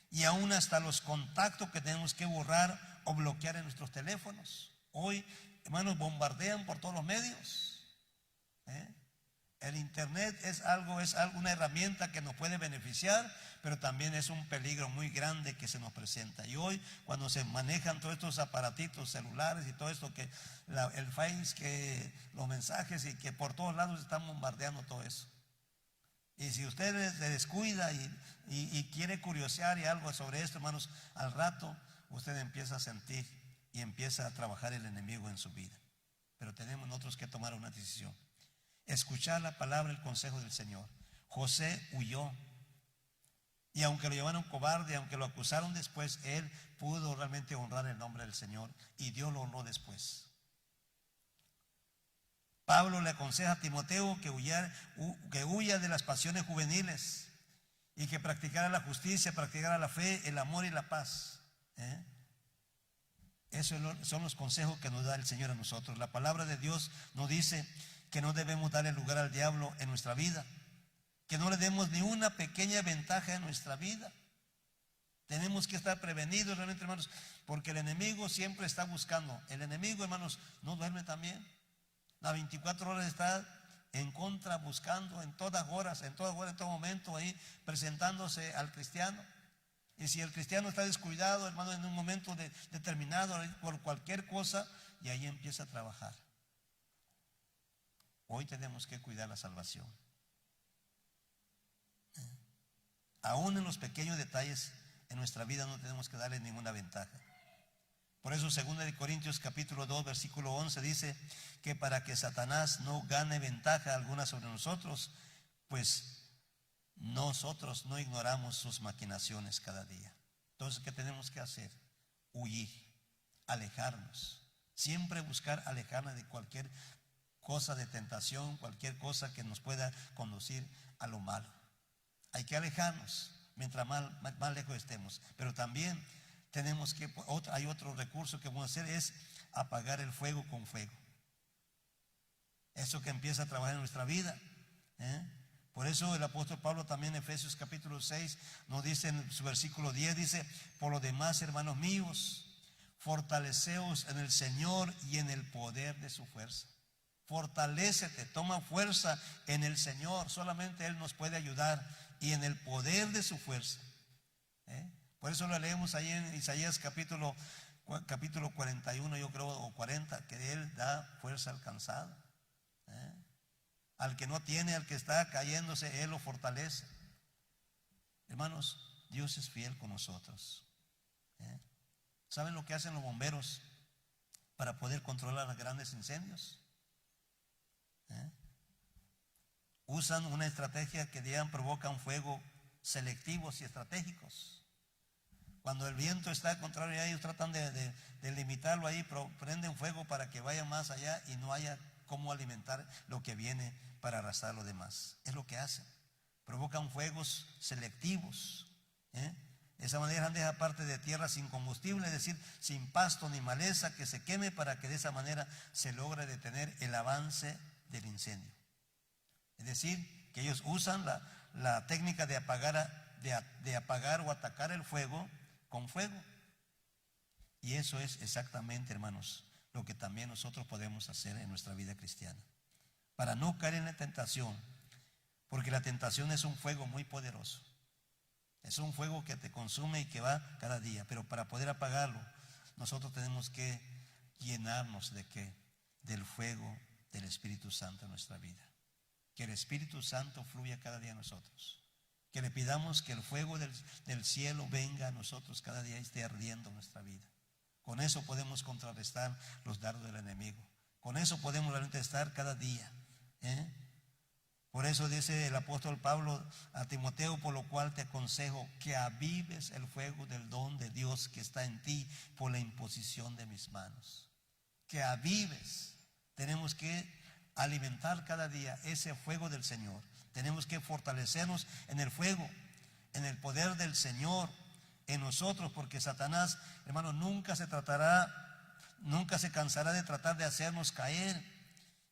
Y aún hasta los contactos que tenemos que borrar o bloquear en nuestros teléfonos. Hoy, hermanos, bombardean por todos los medios. El internet es una herramienta que nos puede beneficiar, pero también es un peligro muy grande que se nos presenta. Y hoy, cuando se manejan todos estos aparatitos celulares y todo esto, el Face, que los mensajes, y que por todos lados están bombardeando todo eso. Y si usted se descuida y quiere curiosear y algo sobre esto, hermanos, al rato usted empieza a sentir y empieza a trabajar el enemigo en su vida. Pero tenemos nosotros que tomar una decisión. Escuchar la palabra, el consejo del Señor. José huyó. Y aunque lo llevaron cobarde, aunque lo acusaron después, él pudo realmente honrar el nombre del Señor. Y Dios lo honró después. Pablo le aconseja a Timoteo que huya de las pasiones juveniles y que practicara la justicia, practicara la fe, el amor y la paz. Esos son los consejos que nos da el Señor a nosotros. La palabra de Dios nos dice que no debemos darle lugar al diablo en nuestra vida, que no le demos ni una pequeña ventaja en nuestra vida. Tenemos que estar prevenidos realmente, hermanos, porque el enemigo siempre está buscando. El enemigo, hermanos, no duerme también. Las 24 horas está en contra, buscando en todas horas, en todo momento ahí, presentándose al cristiano. Y si el cristiano está descuidado, hermano, en un momento determinado, por cualquier cosa, y ahí empieza a trabajar. Hoy tenemos que cuidar la salvación. Aún en los pequeños detalles en nuestra vida no tenemos que darle ninguna ventaja. Por eso 2 Corintios capítulo 2 versículo 11 dice que para que Satanás no gane ventaja alguna sobre nosotros, pues nosotros no ignoramos sus maquinaciones cada día. Entonces, ¿qué tenemos que hacer? Huir, alejarnos, siempre buscar alejarnos de cualquier cosa de tentación, cualquier cosa que nos pueda conducir a lo malo. Hay que alejarnos mientras más lejos estemos. Pero también tenemos que, hay otro recurso que vamos a hacer, es apagar el fuego con fuego. Eso que empieza a trabajar en nuestra vida. Por eso el apóstol Pablo también en Efesios capítulo 6 nos dice en su versículo 10, dice: por lo demás, hermanos míos, fortaleceos en el Señor y en el poder de su fuerza. Fortalécete, toma fuerza en el Señor, solamente Él nos puede ayudar, y en el poder de su fuerza. Por eso lo leemos ahí en Isaías capítulo 41, yo creo, o 40, que Él da fuerza al cansado. Al que no tiene, al que está cayéndose, Él lo fortalece. Hermanos, Dios es fiel con nosotros. ¿Saben lo que hacen los bomberos para poder controlar los grandes incendios? Usan una estrategia que provocan fuego selectivos y estratégicos. Cuando el viento está contrario a ellos, tratan de limitarlo ahí, pero prenden fuego para que vaya más allá y no haya cómo alimentar lo que viene para arrastrar lo demás. Es lo que hacen. Provocan fuegos selectivos. De esa manera han dejado parte de tierra sin combustible, es decir, sin pasto ni maleza, que se queme, para que de esa manera se logre detener el avance del incendio. Es decir, que ellos usan la técnica de apagar o atacar el fuego con fuego. Y eso es exactamente, hermanos, lo que también nosotros podemos hacer en nuestra vida cristiana, para no caer en la tentación, porque la tentación es un fuego muy poderoso. Es un fuego que te consume y que va cada día, pero para poder apagarlo, nosotros tenemos que llenarnos ¿de qué? Del fuego del Espíritu Santo en nuestra vida. Que el Espíritu Santo fluya cada día en nosotros. Que le pidamos que el fuego del cielo venga a nosotros cada día y esté ardiendo en nuestra vida. Con eso podemos contrarrestar los dardos del enemigo. Con eso podemos realmente estar cada día. Por eso dice el apóstol Pablo a Timoteo: por lo cual te aconsejo que avives el fuego del don de Dios que está en ti por la imposición de mis manos. Que avives. Tenemos que alimentar cada día ese fuego del Señor. Tenemos que fortalecernos en el fuego, en el poder del Señor en nosotros, porque Satanás, hermano, nunca se cansará de tratar de hacernos caer,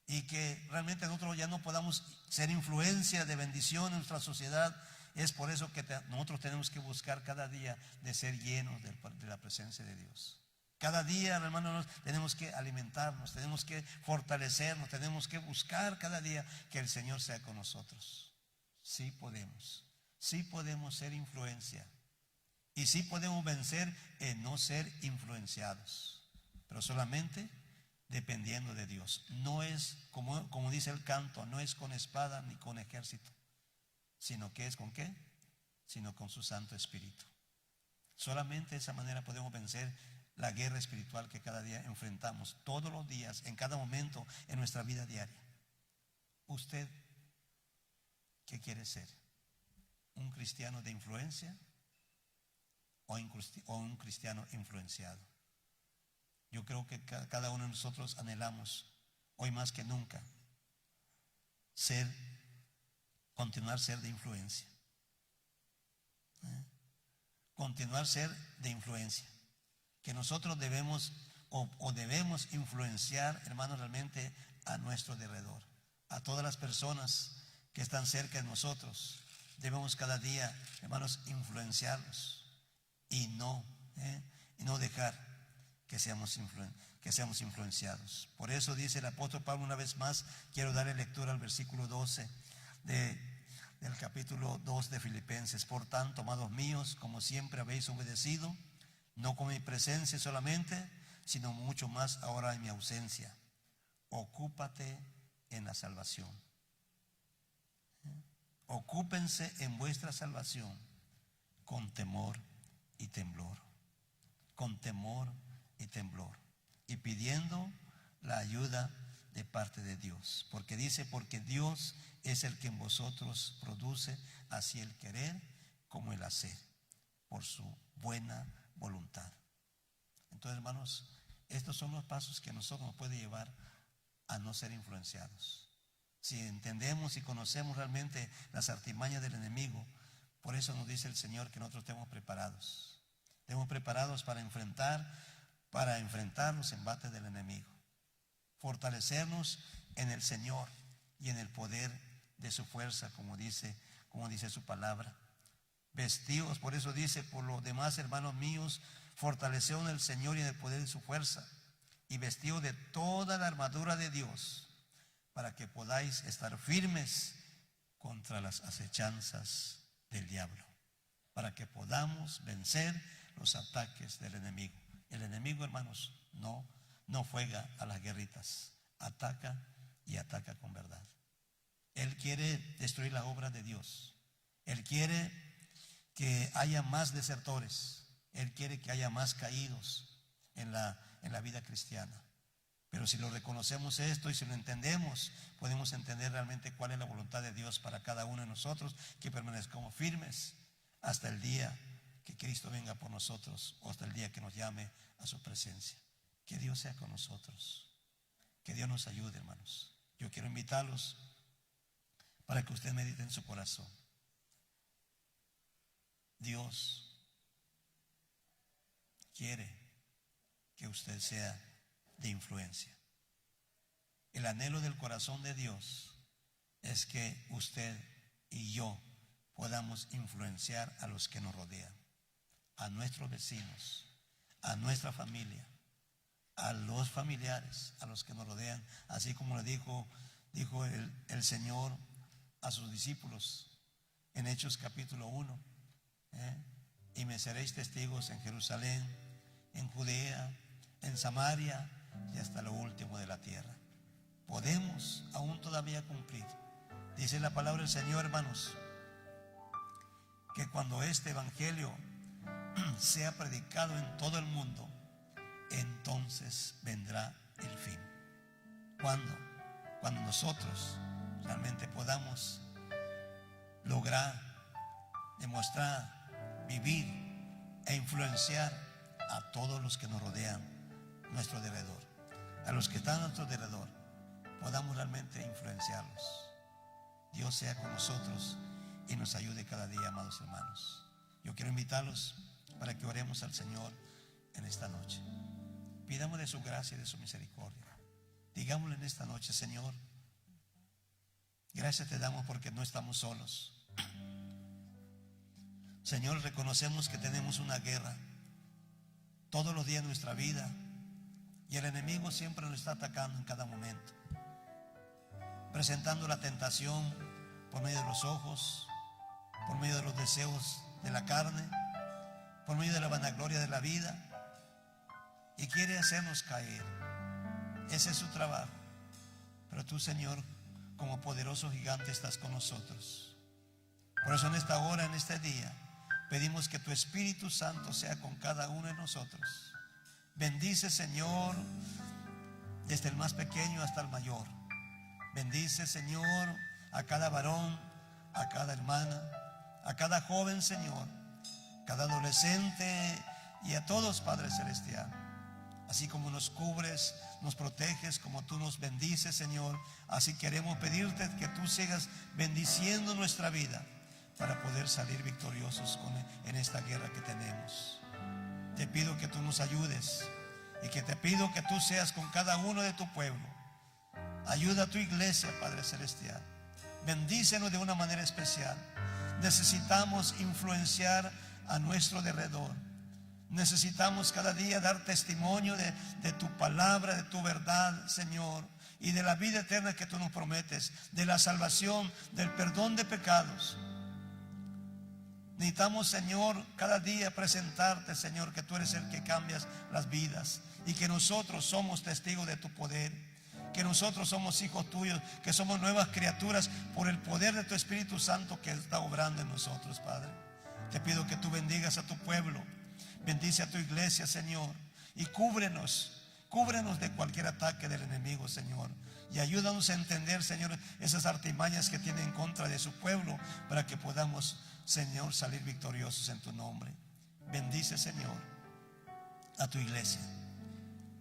y que realmente nosotros ya no podamos ser influencia de bendición en nuestra sociedad. Es por eso que nosotros tenemos que buscar cada día de ser llenos de la presencia de Dios. Cada día, hermanos, tenemos que alimentarnos, tenemos que fortalecernos, tenemos que buscar cada día que el Señor sea con nosotros. Sí podemos ser influencia, y sí podemos vencer en no ser influenciados, pero solamente dependiendo de Dios. No es, como dice el canto, no es con espada ni con ejército, sino que es ¿con qué? Sino con su Santo Espíritu. Solamente de esa manera podemos vencer la guerra espiritual que cada día enfrentamos, todos los días, en cada momento en nuestra vida diaria. ¿Usted qué quiere ser? ¿Un cristiano de influencia o un cristiano influenciado? Yo creo que cada uno de nosotros anhelamos, hoy más que nunca, continuar ser de influencia. Continuar ser de influencia. Que nosotros debemos debemos influenciar, hermanos, realmente a nuestro alrededor, a todas las personas que están cerca de nosotros. Debemos cada día, hermanos, influenciarlos y no dejar que seamos influenciados. Por eso dice el apóstol Pablo una vez más, quiero darle lectura al versículo 12 del capítulo 2 de Filipenses. Por tanto, amados míos, como siempre habéis obedecido, no con mi presencia solamente, sino mucho más ahora en mi ausencia, ocúpate en la salvación. Ocúpense en vuestra salvación con temor y temblor. Con temor y temblor. Y pidiendo la ayuda de parte de Dios. Porque dice, porque Dios es el que en vosotros produce así el querer como el hacer, por su buena voluntad. Entonces, hermanos, estos son los pasos que nosotros nos puede llevar a no ser influenciados. Si entendemos y conocemos realmente las artimañas del enemigo, por eso nos dice el Señor que nosotros estemos preparados. Estemos preparados para enfrentar los embates del enemigo. Fortalecernos en el Señor y en el poder de su fuerza, como dice su palabra. Vestidos, por eso dice: por lo demás, hermanos míos, fortaleceos en el Señor y en el poder de su fuerza, y vestidos de toda la armadura de Dios, para que podáis estar firmes contra las acechanzas del diablo, para que podamos vencer los ataques del enemigo. El enemigo, hermanos, no juega a las guerritas, ataca y ataca con verdad. Él quiere destruir la obra de Dios. Él quiere que haya más desertores. Él quiere que haya más caídos en la vida cristiana. Pero si lo reconocemos esto y si lo entendemos, podemos entender realmente cuál es la voluntad de Dios para cada uno de nosotros, que permanezcamos firmes hasta el día que Cristo venga por nosotros, o hasta el día que nos llame a su presencia. Que Dios sea con nosotros. Que Dios nos ayude, hermanos. Yo quiero invitarlos para que usted medite en su corazón. Dios quiere que usted sea de influencia. El anhelo del corazón de Dios es que usted y yo podamos influenciar a los que nos rodean, a nuestros vecinos, a nuestra familia, a los familiares, a los que nos rodean, así como le dijo el Señor a sus discípulos en Hechos capítulo 1. Y me seréis testigos en Jerusalén, en Judea, en Samaria y hasta lo último de la tierra. Podemos aún todavía cumplir. Dice la palabra del Señor, hermanos, que cuando este evangelio sea predicado en todo el mundo, entonces vendrá el fin. Cuando nosotros realmente podamos lograr, demostrar, vivir e influenciar a todos los que nos rodean, nuestro alrededor, a los que están a nuestro alrededor, podamos realmente influenciarlos. Dios sea con nosotros y nos ayude cada día, amados hermanos. Yo quiero invitarlos para que oremos al Señor en esta noche. Pidamos de su gracia y de su misericordia. Digámosle en esta noche: Señor, gracias te damos porque no estamos solos. Señor, reconocemos que tenemos una guerra todos los días de nuestra vida, y el enemigo siempre nos está atacando en cada momento, presentando la tentación por medio de los ojos, por medio de los deseos de la carne, por medio de la vanagloria de la vida, y quiere hacernos caer. Ese es su trabajo. Pero tú, Señor, como poderoso gigante, estás con nosotros. Por eso en esta hora, en este día, pedimos que tu Espíritu Santo sea con cada uno de nosotros. Bendice, Señor, desde el más pequeño hasta el mayor. Bendice, Señor, a cada varón, a cada hermana, a cada joven, Señor, cada adolescente y a todos, Padre Celestial. Así como nos cubres, nos proteges, como tú nos bendices, Señor, así queremos pedirte que tú sigas bendiciendo nuestra vida para poder salir victoriosos en esta guerra que tenemos. Te pido que tú nos ayudes y que te pido que tú seas con cada uno de tu pueblo. Ayuda a tu iglesia, Padre Celestial. Bendícenos de una manera especial. Necesitamos influenciar a nuestro alrededor. Necesitamos cada día dar testimonio de tu palabra, de tu verdad, Señor, y de la vida eterna que tú nos prometes, de la salvación, del perdón de pecados. Necesitamos, Señor, cada día presentarte, Señor, que tú eres el que cambias las vidas y que nosotros somos testigos de tu poder, que nosotros somos hijos tuyos, que somos nuevas criaturas por el poder de tu Espíritu Santo que está obrando en nosotros, Padre. Te pido que tú bendigas a tu pueblo, bendice a tu iglesia, Señor, y cúbrenos de cualquier ataque del enemigo, Señor. Y ayúdanos a entender, Señor, esas artimañas que tiene en contra de su pueblo, para que podamos, Señor, salir victoriosos en tu nombre. Bendice, Señor, a tu iglesia.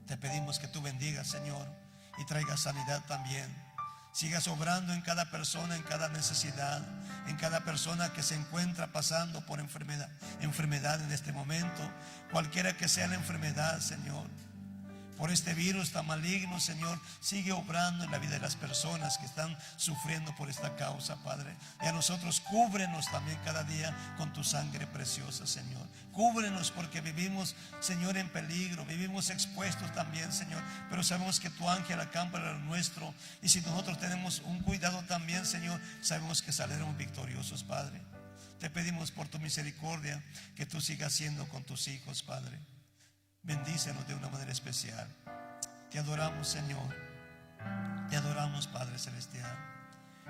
Te pedimos que tú bendigas, Señor, y traiga sanidad también. Sigas obrando en cada persona, en cada necesidad, en cada persona que se encuentra pasando por enfermedad en este momento, cualquiera que sea la enfermedad, Señor. Por este virus tan maligno, Señor, sigue obrando en la vida de las personas que están sufriendo por esta causa, Padre. Y a nosotros cúbrenos también cada día con tu sangre preciosa, Señor. Cúbrenos porque vivimos, Señor, en peligro, vivimos expuestos también, Señor. Pero sabemos que tu ángel acampa alrededor nuestro. Y si nosotros tenemos un cuidado también, Señor, sabemos que saldremos victoriosos, Padre. Te pedimos por tu misericordia que tú sigas siendo con tus hijos, Padre. Bendícenos de una manera especial. Te adoramos, Señor. Te adoramos, Padre Celestial.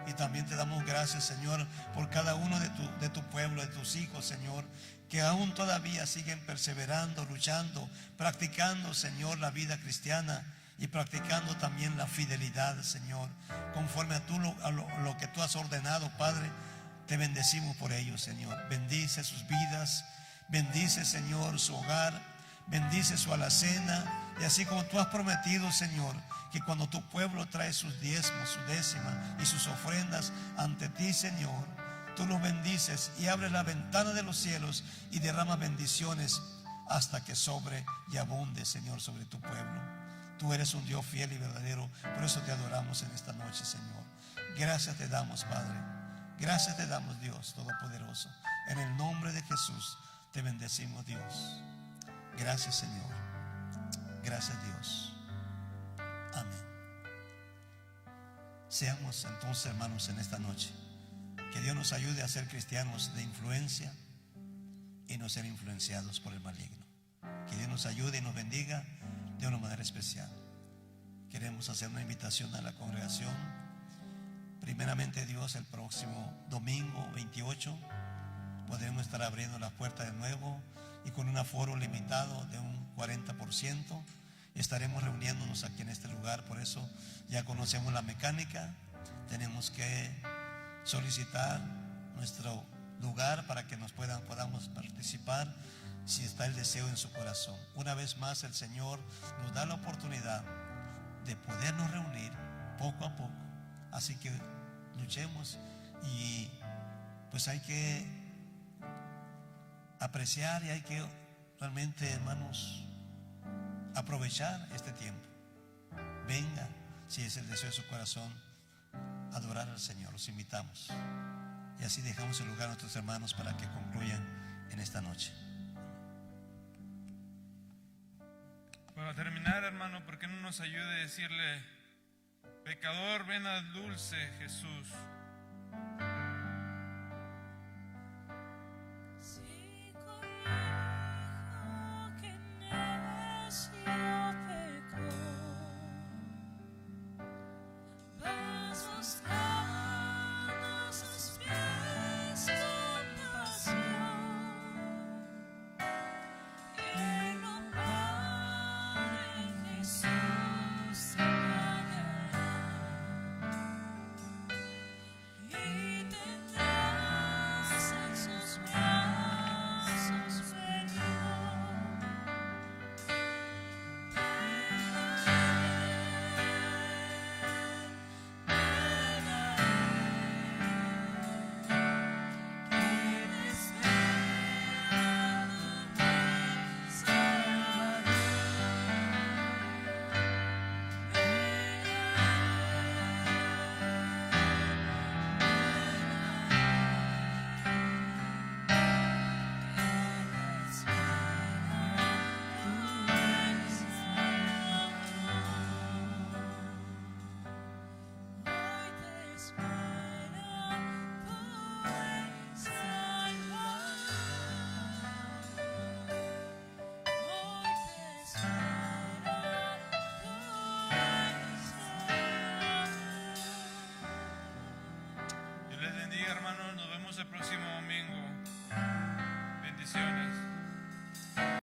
Y también te damos gracias, Señor, por cada uno de tu pueblo, de tus hijos, Señor, que aún todavía siguen perseverando, luchando, practicando, Señor, la vida cristiana y practicando también la fidelidad, Señor, conforme a lo que tú has ordenado, Padre. Te bendecimos por ellos, Señor. Bendice sus vidas, bendice, Señor, su hogar. Bendice su alacena. Y así como tú has prometido, Señor, que cuando tu pueblo trae sus diezmos, su décima y sus ofrendas ante ti, Señor, tú los bendices y abres la ventana de los cielos y derramas bendiciones hasta que sobre y abunde, Señor, sobre tu pueblo. Tú eres un Dios fiel y verdadero. Por eso te adoramos en esta noche, Señor. Gracias te damos, Padre. Gracias te damos, Dios Todopoderoso. En el nombre de Jesús te bendecimos, Dios. Gracias, Señor. Gracias, Dios. Amén. Seamos entonces, hermanos, en esta noche, que Dios nos ayude a ser cristianos de influencia y no ser influenciados por el maligno. Que Dios nos ayude y nos bendiga de una manera especial. Queremos hacer una invitación a la congregación. Primeramente, Dios, el próximo domingo 28 podremos estar abriendo las puertas de nuevo y con un aforo limitado de un 40%. Estaremos reuniéndonos aquí en este lugar. Por eso ya conocemos la mecánica. Tenemos que solicitar nuestro lugar para que podamos participar si está el deseo en su corazón. Una vez más, el Señor nos da la oportunidad de podernos reunir poco a poco. Así que luchemos y pues hay que apreciar y hay que realmente, hermanos, aprovechar este tiempo. Venga, si es el deseo de su corazón, adorar al Señor. Los invitamos y así dejamos el lugar a nuestros hermanos para que concluyan en esta noche. Para terminar, hermano, ¿por qué no nos ayude a decirle: pecador, ven al dulce Jesús? Hermanos, nos vemos el próximo domingo. Bendiciones.